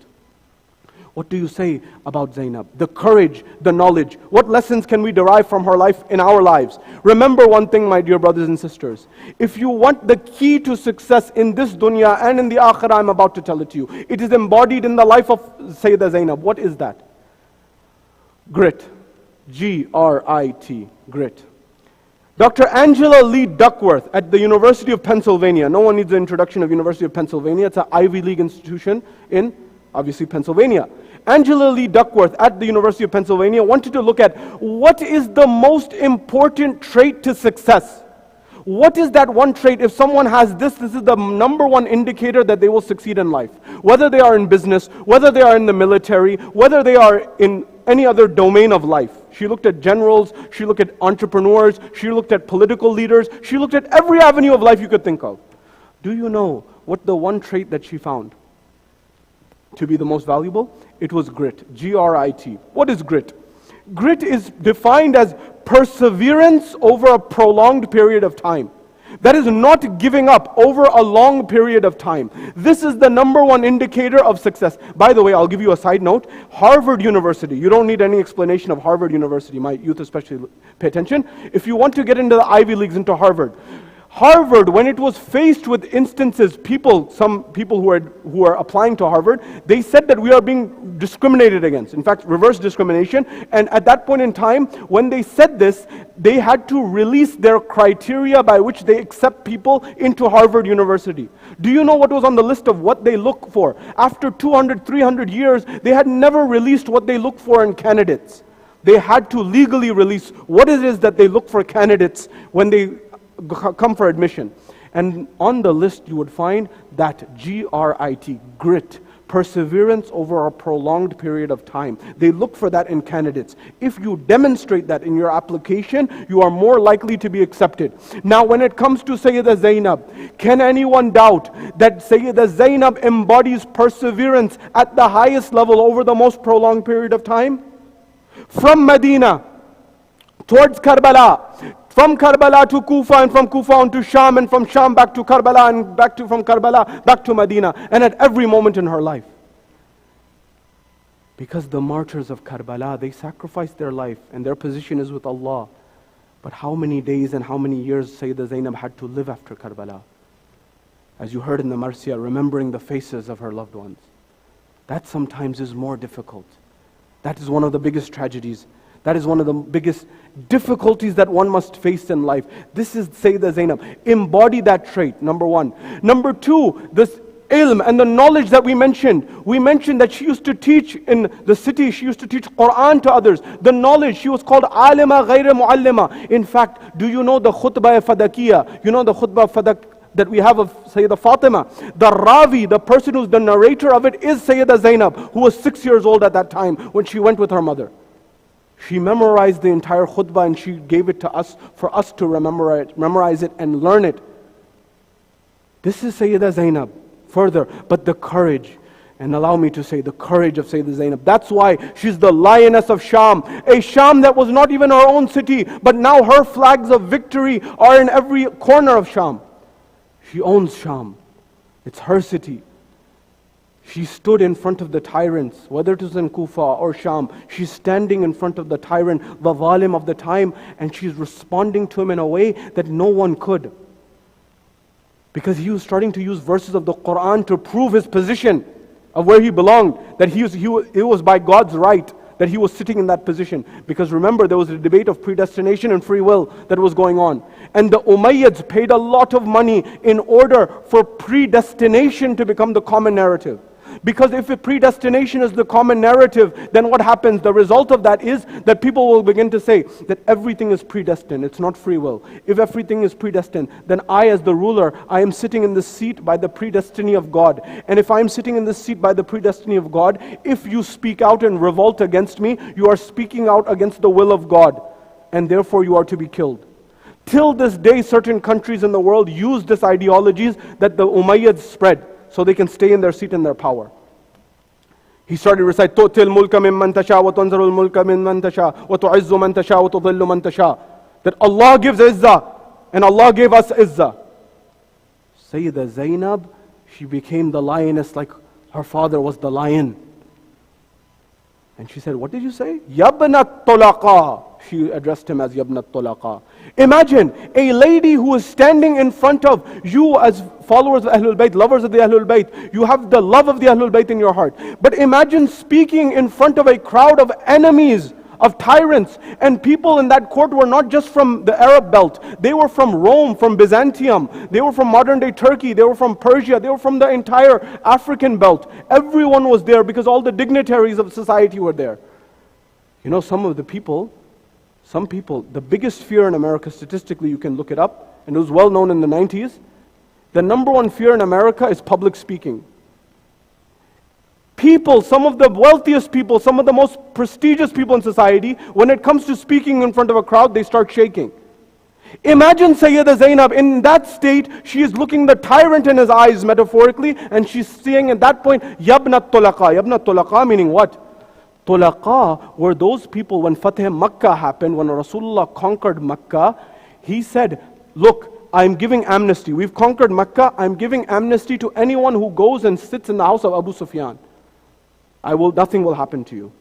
What do you say about Zainab? The courage, the knowledge. What lessons can we derive from her life in our lives? Remember one thing, my dear brothers and sisters. If you want the key to success in this dunya and in the akhirah, I'm about to tell it to you. It is embodied in the life of Sayyida Zainab. What is that? Grit. G-R-I-T, grit. Dr. Angela Lee Duckworth at the University of Pennsylvania. No one needs an introduction of University of Pennsylvania. It's an Ivy League institution in, obviously, Pennsylvania. Angela Lee Duckworth at the University of Pennsylvania wanted to look at what is the most important trait to success. What is that one trait? If someone has this is the number one indicator that they will succeed in life. Whether they are in business, whether they are in the military, whether they are in any other domain of life. She looked at generals, she looked at entrepreneurs, she looked at political leaders, she looked at every avenue of life you could think of. Do you know what the one trait that she found to be the most valuable? It was grit, G-R-I-T. What is grit? Grit is defined as perseverance over a prolonged period of time. That is not giving up over a long period of time. This is the number one indicator of success. By the way, I'll give you a side note. Harvard University, you don't need any explanation of Harvard University. My youth especially pay attention. If you want to get into the Ivy Leagues, into Harvard, when it was faced with instances, some people who are applying to Harvard, they said that we are being discriminated against. In fact, reverse discrimination. And at that point in time, when they said this, they had to release their criteria by which they accept people into Harvard University. Do you know what was on the list of what they look for? After 200, 300 years, they had never released what they look for in candidates. They had to legally release what it is that they look for candidates when they come for admission. And on the list you would find that G-R-I-T, grit, perseverance over a prolonged period of time. They look for that in candidates. If you demonstrate that in your application, you are more likely to be accepted. Now when it comes to Sayyida Zainab, can anyone doubt that Sayyida Zainab embodies perseverance at the highest level over the most prolonged period of time? From Medina towards Karbala, from Karbala to Kufa, and from Kufa on to Sham, and from Sham back to Karbala, and from Karbala back to Medina, and at every moment in her life. Because the martyrs of Karbala, they sacrificed their life, and their position is with Allah. But how many days and how many years Sayyida Zainab had to live after Karbala? As you heard in the Marsiya, remembering the faces of her loved ones. That sometimes is more difficult. That is one of the biggest tragedies. That is one of the biggest difficulties that one must face in life. This is Sayyida Zainab. Embody that trait, number one. Number two, this ilm and the knowledge that we mentioned. We mentioned that she used to teach in the city. She used to teach Quran to others. The knowledge, she was called alima ghayra muallima. In fact, do you know the khutbah fadakiyah? You know the khutbah fadak that we have of Sayyida Fatima. The Ravi, the person who's the narrator of it, is Sayyida Zainab, who was 6 years old at that time when she went with her mother. She memorized the entire khutbah and she gave it to us for us to memorize it and learn it. This is Sayyida Zainab. Further, but the courage. And allow me to say, the courage of Sayyida Zainab. That's why she's the Lioness of Shaam. A Shaam that was not even her own city, but now her flags of victory are in every corner of Shaam. She owns Shaam. It's her city. She stood in front of the tyrants, whether it was in Kufa or Sham. She's standing in front of the tyrant, the zalim of the time, and she's responding to him in a way that no one could. Because he was starting to use verses of the Quran to prove his position of where he belonged, that it was by God's right that he was sitting in that position. Because remember, there was a debate of predestination and free will that was going on. And the Umayyads paid a lot of money in order for predestination to become the common narrative. Because if a predestination is the common narrative, then what happens? The result of that is that people will begin to say that everything is predestined, it's not free will. If everything is predestined, then I as the ruler, I am sitting in this seat by the predestiny of God. And if I am sitting in this seat by the predestiny of God, if you speak out and revolt against me, you are speaking out against the will of God. And therefore you are to be killed. Till this day, certain countries in the world use this ideologies that the Umayyads spread, so they can stay in their seat and their power. He started to recite, تُؤْتِي الْمُلْكَ مِمَّنْ تَشَاءُ وَتُنْزِلُ الْمُلْكَ مِمَّنْ تَشَاءُ وَتُعِزُّ مَنْ تَشَاءُ وَتُضِلُّ مَنْ تَشَاءُ. That Allah gives izzah, and Allah gave us izzah. Sayyida Zainab, she became the lioness like her father was the lion. And she said, what did you say? يَبْنَ الطُّلَقَى. She addressed him as Yabna Tulaqa. Imagine a lady who is standing in front of you as followers of Ahlul Bayt, lovers of the Ahlul Bayt. You have the love of the Ahlul Bayt in your heart. But imagine speaking in front of a crowd of enemies, of tyrants. And people in that court were not just from the Arab belt. They were from Rome, from Byzantium. They were from modern day Turkey. They were from Persia. They were from the entire African belt. Everyone was there because all the dignitaries of society were there. You know, some people, the biggest fear in America, statistically, you can look it up, and it was well known in the 90s, the number one fear in America is public speaking. People, some of the wealthiest people, some of the most prestigious people in society, when it comes to speaking in front of a crowd, they start shaking. Imagine Sayyida Zainab in that state, she is looking the tyrant in his eyes metaphorically, and she's saying at that point, Yabna Tulaqa. Yabna Tulaqa meaning what? Tulaqa were those people when Fatih Makkah happened, when Rasulullah conquered Makkah, he said, look, I'm giving amnesty. We've conquered Makkah, I'm giving amnesty to anyone who goes and sits in the house of Abu Sufyan. Nothing will happen to you.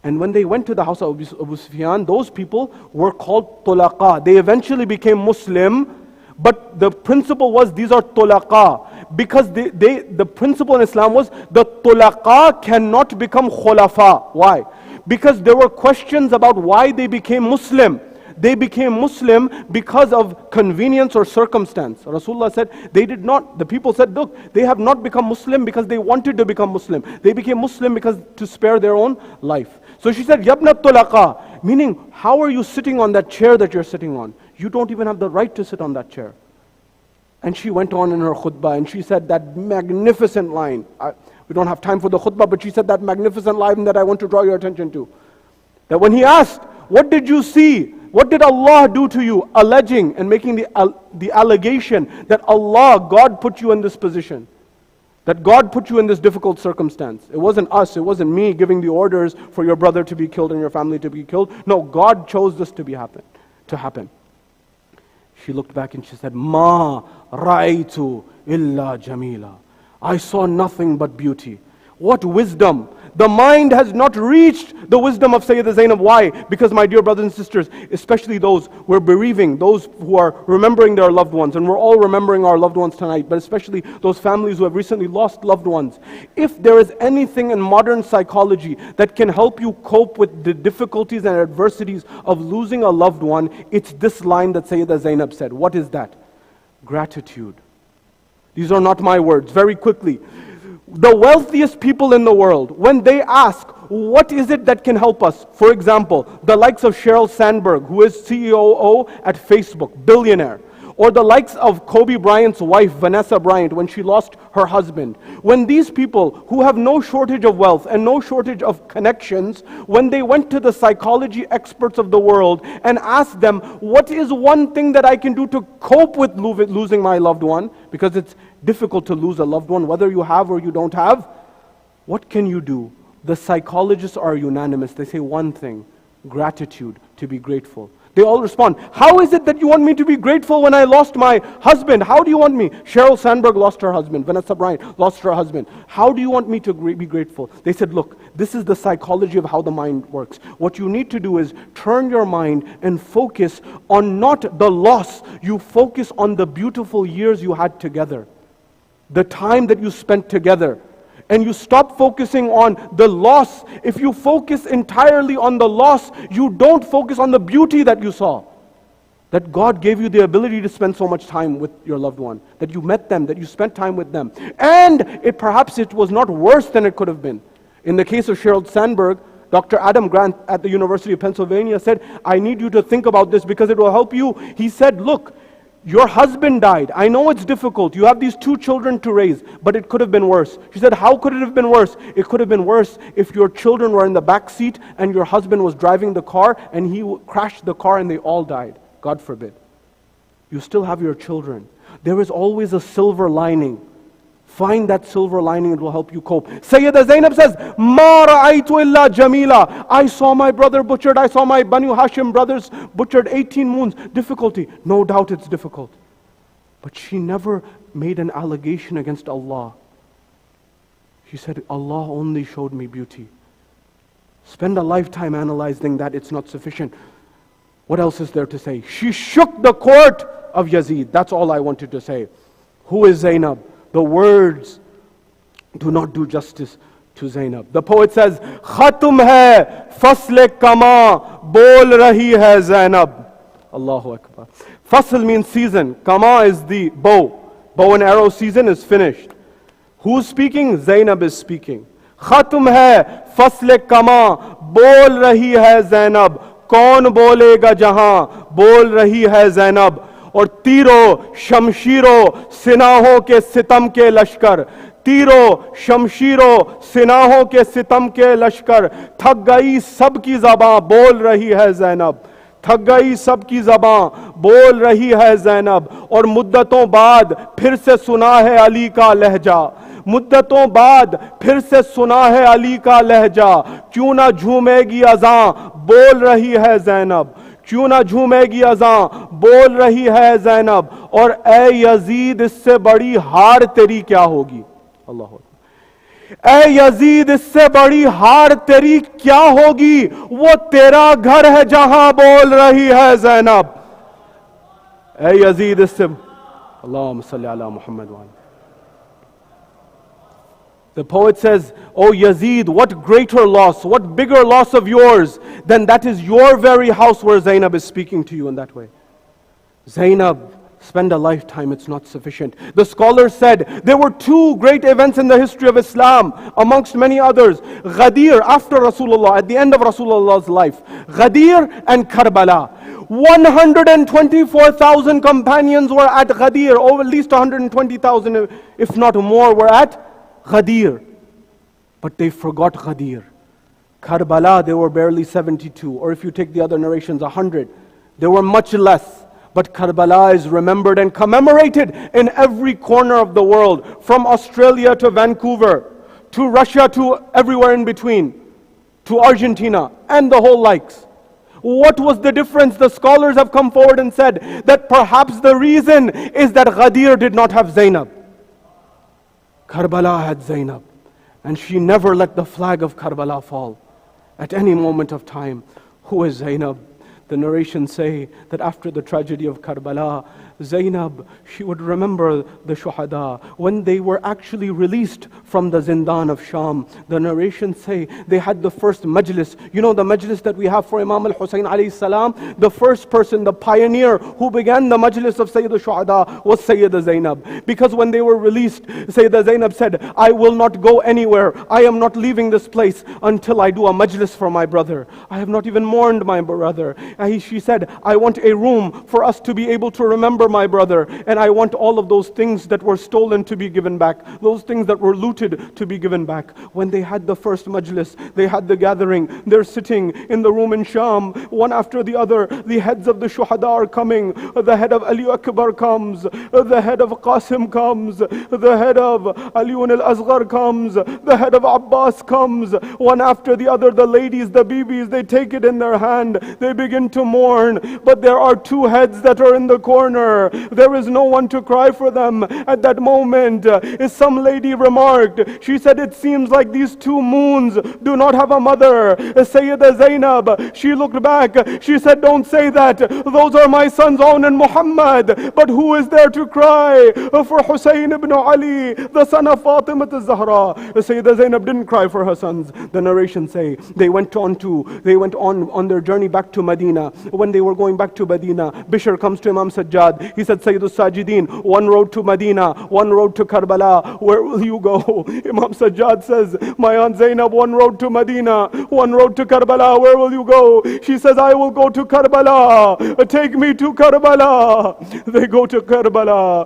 And when they went to the house of Abu Sufyan, those people were called Tulaqa. They eventually became Muslim, but the principle was these are Tulaqa. Because the principle in Islam was the Tulaqa cannot become Khulafa. Why? Because there were questions about why they became Muslim. They became Muslim because of convenience or circumstance. Rasulullah said they did not. The people said, look, they have not become Muslim because they wanted to become Muslim. They became Muslim because to spare their own life. So she said, Yabna Tulaqa, meaning how are you sitting on that chair that you're sitting on? You don't even have the right to sit on that chair. And she went on in her khutbah and she said that magnificent line. We don't have time for the khutbah, but she said that magnificent line that I want to draw your attention to. That when he asked, what did you see? What did Allah do to you? Alleging and making the allegation that Allah, God put you in this position. That God put you in this difficult circumstance. It wasn't us, it wasn't me giving the orders for your brother to be killed and your family to be killed. No, God chose this to happen. She looked back and she said, Ma ra'aytu illa jamila. I saw nothing but beauty. What wisdom! The mind has not reached the wisdom of Sayyida Zainab. Why? Because my dear brothers and sisters, especially those who are bereaving, those who are remembering their loved ones, and we're all remembering our loved ones tonight, but especially those families who have recently lost loved ones. If there is anything in modern psychology that can help you cope with the difficulties and adversities of losing a loved one, it's this line that Sayyida Zainab said. What is that? Gratitude. These are not my words. Very quickly. The wealthiest people in the world, when they ask, what is it that can help us? For example, the likes of Sheryl Sandberg, who is CEO at Facebook, billionaire. Or the likes of Kobe Bryant's wife, Vanessa Bryant, when she lost her husband. When these people, who have no shortage of wealth and no shortage of connections, when they went to the psychology experts of the world and asked them, what is one thing that I can do to cope with losing my loved one? Because it's difficult to lose a loved one, whether you have or you don't have. What can you do? The psychologists are unanimous. They say one thing: gratitude, to be grateful. They all respond, how is it that you want me to be grateful when I lost my husband? How do you want me? Sheryl Sandberg lost her husband. Vanessa Bryant lost her husband. How do you want me to be grateful? They said, look, this is the psychology of how the mind works. What you need to do is turn your mind and focus on not the loss. You focus on the beautiful years you had together, the time that you spent together. And you stop focusing on the loss. If you focus entirely on the loss, you don't focus on the beauty that you saw. That God gave you the ability to spend so much time with your loved one. That you met them, that you spent time with them. And perhaps it was not worse than it could have been. In the case of Sheryl Sandberg, Dr. Adam Grant at the University of Pennsylvania said, I need you to think about this because it will help you. He said, look, your husband died. I know it's difficult. You have these 2 children to raise, but it could have been worse. She said, how could it have been worse? It could have been worse if your children were in the back seat and your husband was driving the car and he crashed the car and they all died. God forbid. You still have your children. There is always a silver lining. Find that silver lining, it will help you cope. Sayyida Zainab says, Ma ra'aytu illa jamila. I saw my brother butchered. I saw my Banu Hashim brothers butchered. 18 wounds. Difficulty. No doubt it's difficult. But she never made an allegation against Allah. She said, Allah only showed me beauty. Spend a lifetime analyzing that, it's not sufficient. What else is there to say? She shook the court of Yazid. That's all I wanted to say. Who is Zainab? The words do not do justice to Zainab. The poet says, Khatum hai fasl kama bol rahi hai Zainab. Allahu Akbar. Fasl means season. Kama is the bow. Bow and arrow season is finished. Who's speaking? Zainab is speaking. Khatum hai fasl kama bol rahi hai Zainab. Kaun bolega jahan bol rahi hai Zainab. और तीरों शमशीरों सिनाहों के सितम के लश्कर, तीरों शमशीरों सिनाहों के सितम के लश्कर, थक गई सबकी ज़बां बोल रही है ज़ैनब, थक गई सबकी ज़बां बोल रही है ज़ैनब, और मुद्दतों बाद फिर से सुना है अली का लहजा, मुद्दतों बाद फिर से सुना है अली का लहजा, क्यों ना झूमेगी अज़ां बोल रही है ज़ैनब, क्यों ना झूमेगी अज़ां बोल रही है ज़ैनब, और ए यजीद इससे बड़ी हार तेरी क्या होगी? अल्लाह, ए यजीद इससे बड़ी हार तेरी क्या होगी? वो तेरा घर है जहां बोल रही है ज़ैनब। ए यजीद इससे, अल्लाहुम्मा सल्ली अला मुहम्मद व The poet says, oh Yazid, what greater loss, what bigger loss of yours than that is your very house where Zainab is speaking to you in that way. Zainab, spend a lifetime, it's not sufficient. The scholars said there were 2 great events in the history of Islam, amongst many others. Ghadir, after Rasulullah, at the end of Rasulullah's life. Ghadir and Karbala. 124,000 companions were at Ghadir, or at least 120,000, if not more, were at Ghadir, but they forgot Ghadir. Karbala, there were barely 72, or if you take the other narrations, 100. There were much less, but Karbala is remembered and commemorated in every corner of the world, from Australia to Vancouver, to Russia to everywhere in between, to Argentina, and the whole likes. What was the difference? The scholars have come forward and said that perhaps the reason is that Ghadir did not have Zainab. Karbala had Zainab, and she never let the flag of Karbala fall at any moment of time. Who is Zainab? The narrations say that after the tragedy of Karbala, Zainab, she would remember the shuhada. When they were actually released from the zindan of Shaam, the narrations say they had the first majlis. You know the majlis that we have for Imam al-Hussein alayhi salam? The first person, the pioneer who began the majlis of Sayyid al-Shuhada was Sayyida Zainab. Because when they were released, Sayyida Zainab said, I will not go anywhere. I am not leaving this place until I do a majlis for my brother. I have not even mourned my brother. She said, I want a room for us to be able to remember for my brother, and I want all of those things that were stolen to be given back, those things that were looted to be given back. When they had the first majlis, they had the gathering, they're sitting in the room in Sham, one after the other, the heads of the shuhada are coming. The head of Ali Akbar comes, the head of Qasim comes, the head of Aliun al-Asghar comes, the head of Abbas comes. One after the other, the ladies, the Bibis, they take it in their hand, they begin to mourn. But there are two heads that are in the corner. There is no one to cry for them. At that moment, some lady remarked, she said, it seems like these two moons do not have a mother. Sayyida Zainab, she looked back, she said, don't say that. Those are my sons, Aun and Muhammad. But who is there to cry for Hussein ibn Ali, the son of Fatima al-Zahra? Sayyida Zainab didn't cry for her sons. The narrations say they went on their journey back to Medina. When they were going back to Medina, Bishr comes to Imam Sajjad. He said, Sayyidus Sajidin, one road to Medina, one road to Karbala. Where will you go? Imam Sajjad says, my aunt Zainab, one road to Medina, one road to Karbala. Where will you go? She says, I will go to Karbala. Take me to Karbala. They go to Karbala.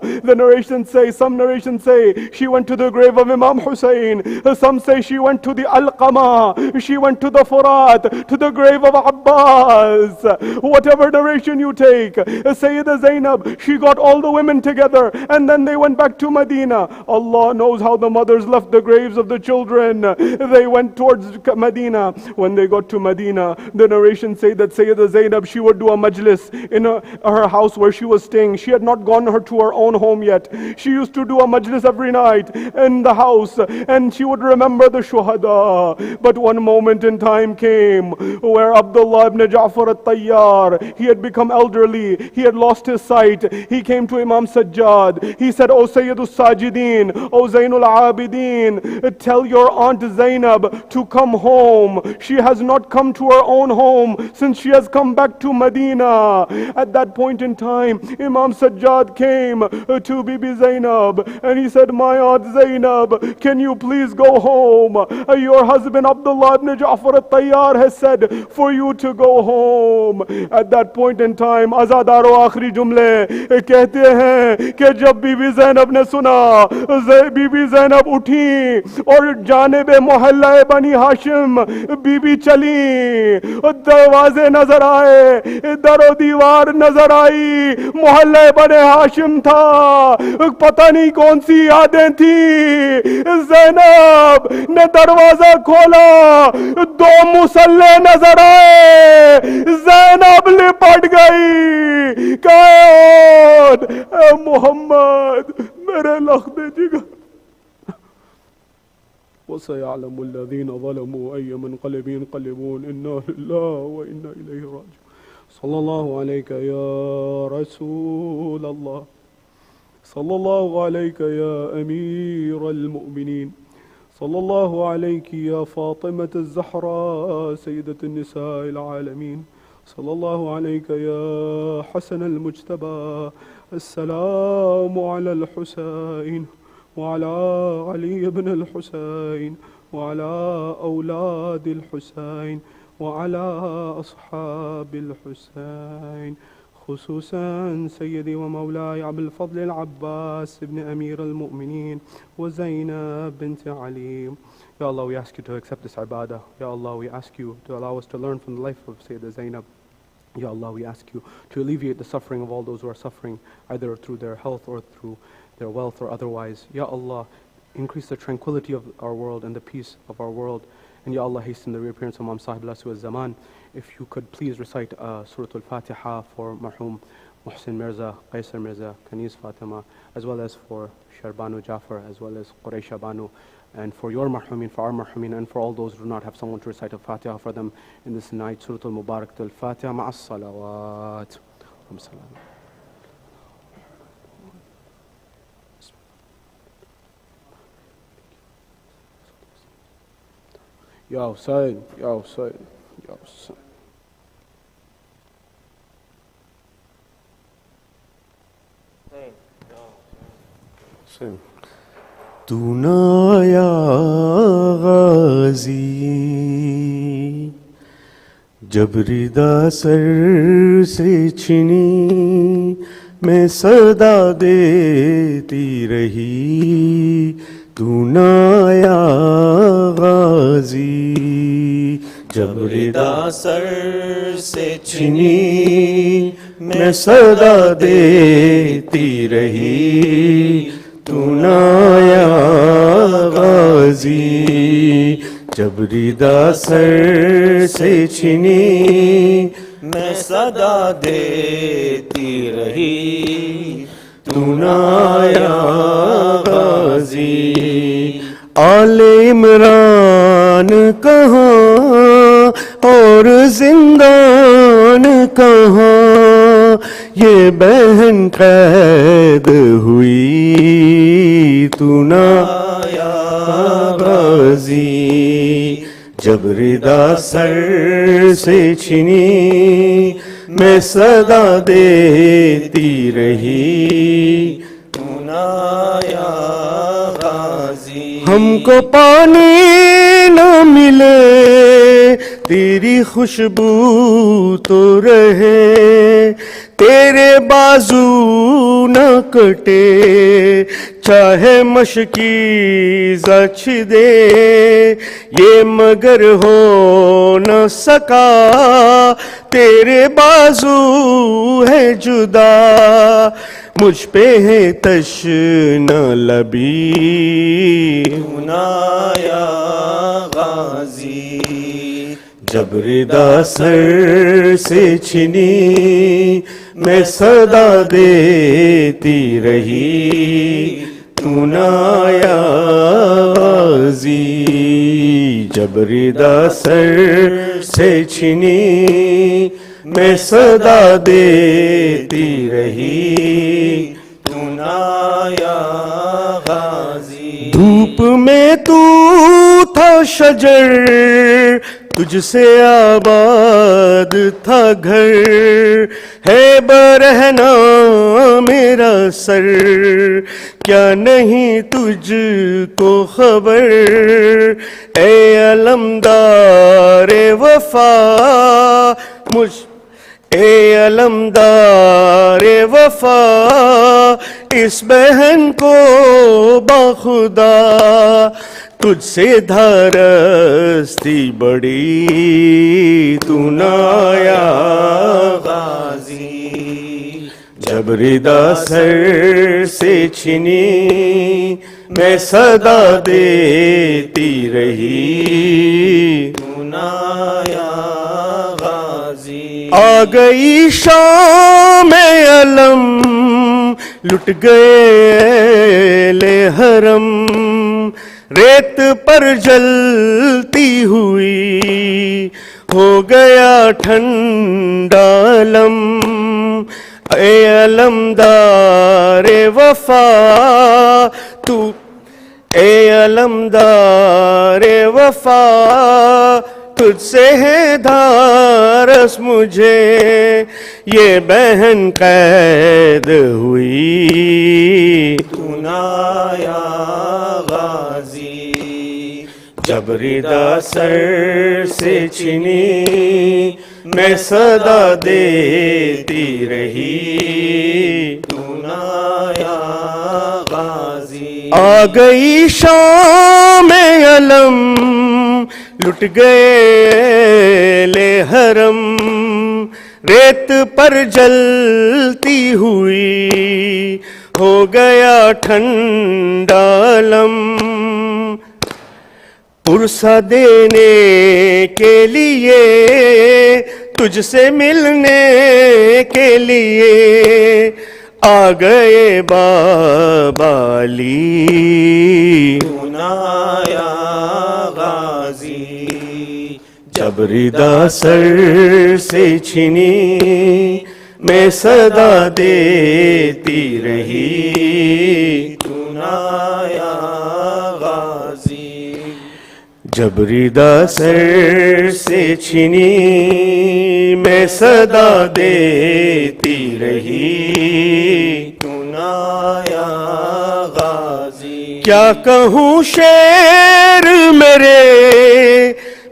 Some narrations say she went to the grave of Imam Hussein. Some say she went to the Alqama. She went to the Furat, to the grave of Abbas. Whatever narration you take, Sayyida Zainab, she got all the women together and then they went back to Medina. Allah knows how the mothers left the graves of the children. They went towards Medina. When they got to Medina, the narrations say that Sayyida Zainab, she would do a majlis in her house where she was staying. She had not gone to her own home yet. She used to do a majlis every night in the house and she would remember the shuhada. But one moment in time came where Abdullah ibn Ja'far al-Tayyar, he had become elderly, he had lost his sight. He came to Imam Sajjad. He said, O Sayyidus Sajidin, O Zainul Abidin, tell your aunt Zainab to come home. She has not come to her own home since she has come back to Medina. At that point in time, Imam Sajjad came to Bibi Zainab and he said, my aunt Zainab, can you please go home? Your husband Abdullah ibn Ja'far al-Tayyar has said for you to go home. At that point in time, Azadaro आखिरी जुमले कहते हैं कि जब बीबी ज़ैनब ने सुना, बीबी ज़ैनब उठी और जानिब मोहल्ला बनी हाशिम बीबी चली, दरवाजे नजर आए, दरो दीवार नजर आई, मोहल्ले बने हाशिम था, पता नहीं कौन सी यादें थी। ज़ैनब ने दरवाजा खोला, दो मुसल्ले नजर आए, ज़ैनब लिपट गई, कौन? मोहम्मद, मेरे लख्त जिगर। وسيعلم الذين ظلموا أي منقلب ينقلبون إنا لله وإنا إليه راجعون. صلى الله عليك يا رسول الله، صلى الله عليك يا أمير المؤمنين، صلى الله عليك يا فاطمة الزهراء سيدة النساء العالمين، صلى الله عليك يا حسن المجتبى. السلام على الحسين وعلى علي بن الحسين وعلى أولاد الحسين وعلى أصحاب الحسين، خصوصا سيدي ومولاي أبي الفضل العباس بن أمير المؤمنين وزينب بنت علي. Ya Allah, we ask you to accept this ibadah. Ya Allah, we ask you to allow us to learn from the life of Sayyida Zainab. Ya Allah, we ask you to alleviate the suffering of all those who are suffering, either through their health or through their wealth or otherwise. Ya Allah, increase the tranquility of our world and the peace of our world. And Ya Allah, hasten the reappearance of Imam Sahib Lasu al-Zaman. If you could please recite Surah Al-Fatiha for Marhum Muhsin Mirza, Qaisar Mirza, Kaniz Fatima, as well as for Sharbanu Jafar, as well as Quraisha Banu, and for your marhumin, for our marhumin, and for all those who do not have someone to recite Al-Fatiha for them in this night. Surah Al-Mubarak, Al-Fatiha ma'as salawat. Ya Hussein, Ya Hussein, Ya Hussein. Hussein. तू ना आया गाजी जब रिदा sir से छिनी, میں صدا دیتی رہی تو نہ آیا غازی. جب ردا سر سے چھنی میں صدا دیتی رہی تو نہ آیا غازی. جب ردا سر سے چھنی میں صدا دیتی رہی تو نہ آیا غازی. آل عمران کہاں اور زندان کہاں، یہ بہن قید ہوئی تو نہ آیا غازی. جب ردا سر سے چھنی میں صدا دیتی رہی تو نہ آیا غازی. ہم کو پانی نہ ملے تیری خوشبو تو رہے، تیرے بازو نہ کٹے چاہے مشکی زچ دے، یہ مگر ہو نہ سکا تیرے بازو ہے جدا، مجھ پہ ہے تشنہ لبی تو نہ آیا غازی. جب ردا سر سے چھنی میں صدا دیتی رہی تو نہ آیا غازی. جب ردا سر سے چھنی میں صدا دیتی رہی تو نہ آیا غازی. دھوپ میں تو تھا شجر، تجھ سے آباد تھا گھر، ہے برہنا میرا سر، کیا نہیں تجھ کو خبر، اے علمدار وفا اے علمدار وفا اس بہن کو بخدا، تجھ سے دھارستی بڑی تو نہ آیا غازی. جب ردا سر سے چھنی میں صدا دیتی رہی تو نہ آیا غازی. آ گئی شام علم لٹ گئے لے حرم، ریت پر جلتی ہوئی ہو گیا ٹھنڈا علم، اے علمدار وفا تو اے علمدار وفا تجھ سے ہے دھارس مجھے، یہ بہن قید ہوئی تو نہ آیا غازی. جب ردا سر سے چھنی میں صدا دیتی رہی تو نہ آیا غازی. آ گئی شام علم لٹ گئے لے حرم، ریت پر جلتی ہوئی ہو گیا ٹھنڈا علم، پرسہ دینے کے لیے تجھ سے ملنے کے لیے آ گئے بابا علی تو نہ آیا غازی. جب ردا سر سے چھنی میں صدا دیتی رہی تو نہ آیا غازی. جب ردا سر سے چھنی میں صدا دیتی رہی تو نہ آیا غازی. کیا کہوں شعر میرے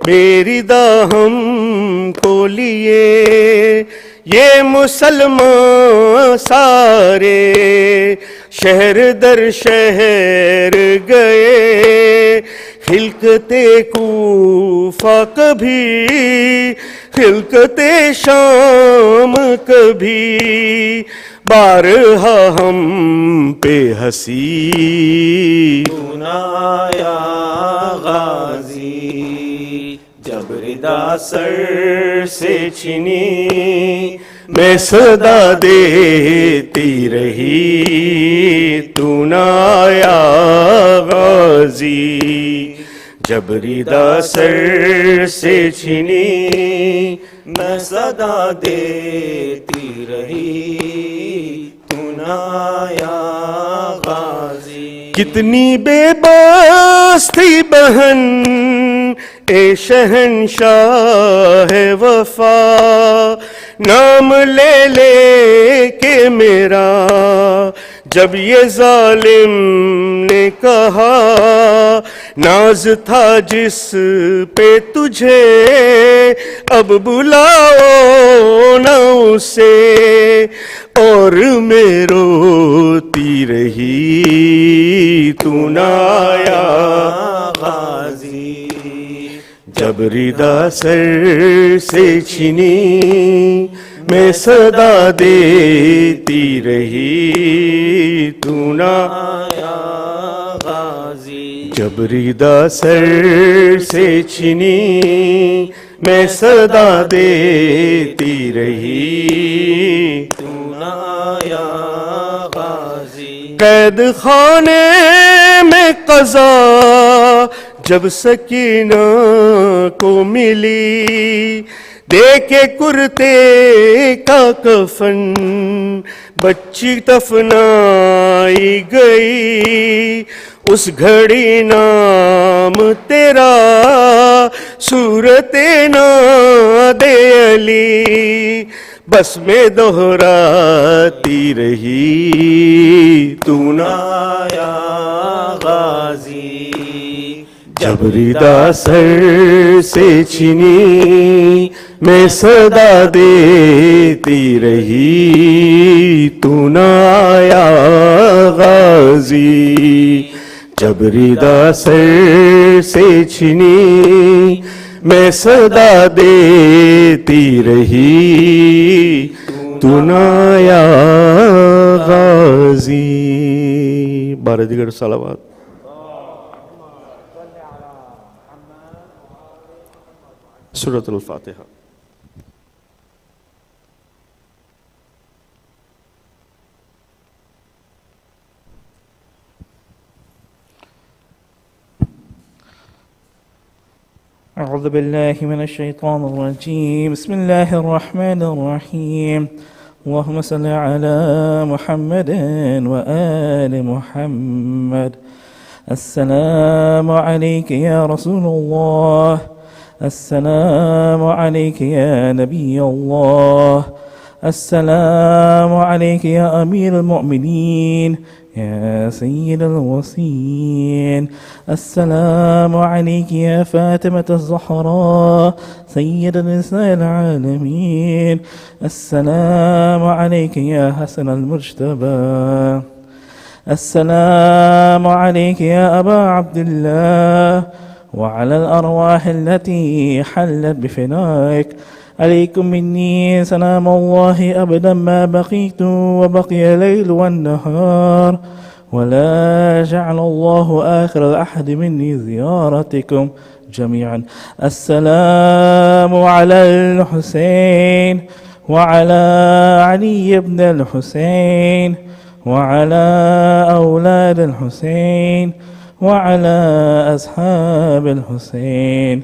میری داہم کو لیے، یہ مسلمان سارے شہر در شہر گئے، خلقت کوفہ کبھی، خلقت شام کبھی، بارہا ہم پہ ہنسی تو نہ آیا غازی، جب ردا سر سے چھنی میں صدا دیتی رہی، تو نہ آیا غازی، جب ردا سر سے چھنی میں صدا دیتی رہی، تو نہ آیا غازی۔ کتنی بے بس تھی بہن اے شہنشاہ وفا، نام لے لے کے میرا جب یہ ظالم نے کہا، ناز تھا جس پہ تجھے اب بلاؤ نہ اسے، اور میں روتی رہی، تو نہ آیا غازی، جب ردا سر سے چھنی میں صدا دیتی رہی، تو نہ آیا غازی۔ جب ردا سر سے چھنی میں صدا دیتی رہی، تو نہ آیا غازی۔ قید خانے میں قضا جب سکینہ کو ملی، دیکھے کرتے کا کفن بچی دفنائی گئی، اس گھڑی نام تیرا صورت ناد علی بس میں دہراتی رہی، تو نہ آیا غازی، جب ردا سر سے چھنی میں صدا دیتی رہی، تو نہ آیا غازی، جب ردا سر سے چھنی میں صدا دیتی رہی، تو نہ آیا غازی۔ 12 دیگر صلوات۔ سورۃ الفاتحہ۔ أعوذ بالله من الشيطان الرجيم، بسم الله الرحمن الرحيم، اللهم صل على محمد وآل محمد. السلام عليك يا رسول الله، السلام عليك يا نبي الله، السلام عليك يا أمير المؤمنين يا سيد الوصيين، السلام عليك يا فاطمة الزهراء سيد نساء العالمين، السلام عليك يا حسن المجتبى، السلام عليك يا أبا عبد الله، وعلى الأرواح التي حلت بفنائك، عليكم مني سلام الله أبدا ما بقيت وبقي الليل والنهار، ولا جعل الله آخر الأحد مني زيارتكم جميعا. السلام على الحسين وعلى علي بن الحسين وعلى أولاد الحسين وعلى أصحاب الحسين.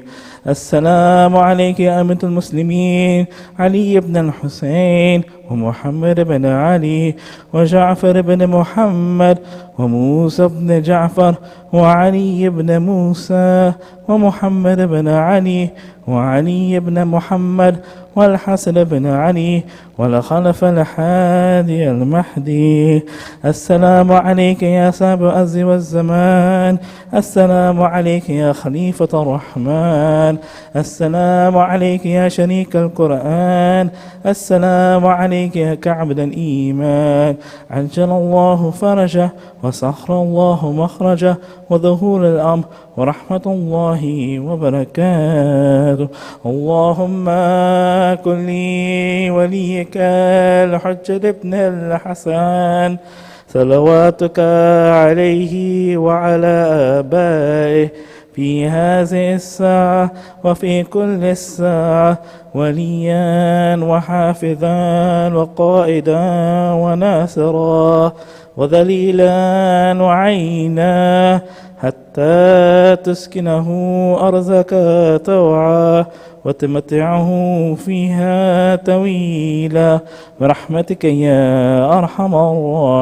السلام عليك يا أمة المسلمين علي بن الحسين ومحمد بن علي وجعفر بن محمد وموسى بن جعفر وعلي بن موسى ومحمد بن علي وعلي بن محمد والحسن بن علي والخلف الحادي المهدي. السلام عليك يا صاحب العز والزمان، السلام عليك يا خليفة الرحمن، السلام عليك يا شريك القرآن، السلام عليك يا كعب الإيمان. عجل الله فرجه وسخر الله مخرجه وظهور الأمر ورحمة الله وبركاته. اللهم كن لي وليك الحجة ابن الحسن صلواتك عليه وعلى آبائه في هذه الساعة وفي كل الساعة وليا وحافظا وقائدا وناصرا وذليلا وعينا حتى تسكنه أرزك طوعا وتمتعه فيها طويلا برحمتك يا أرحم الراحمين.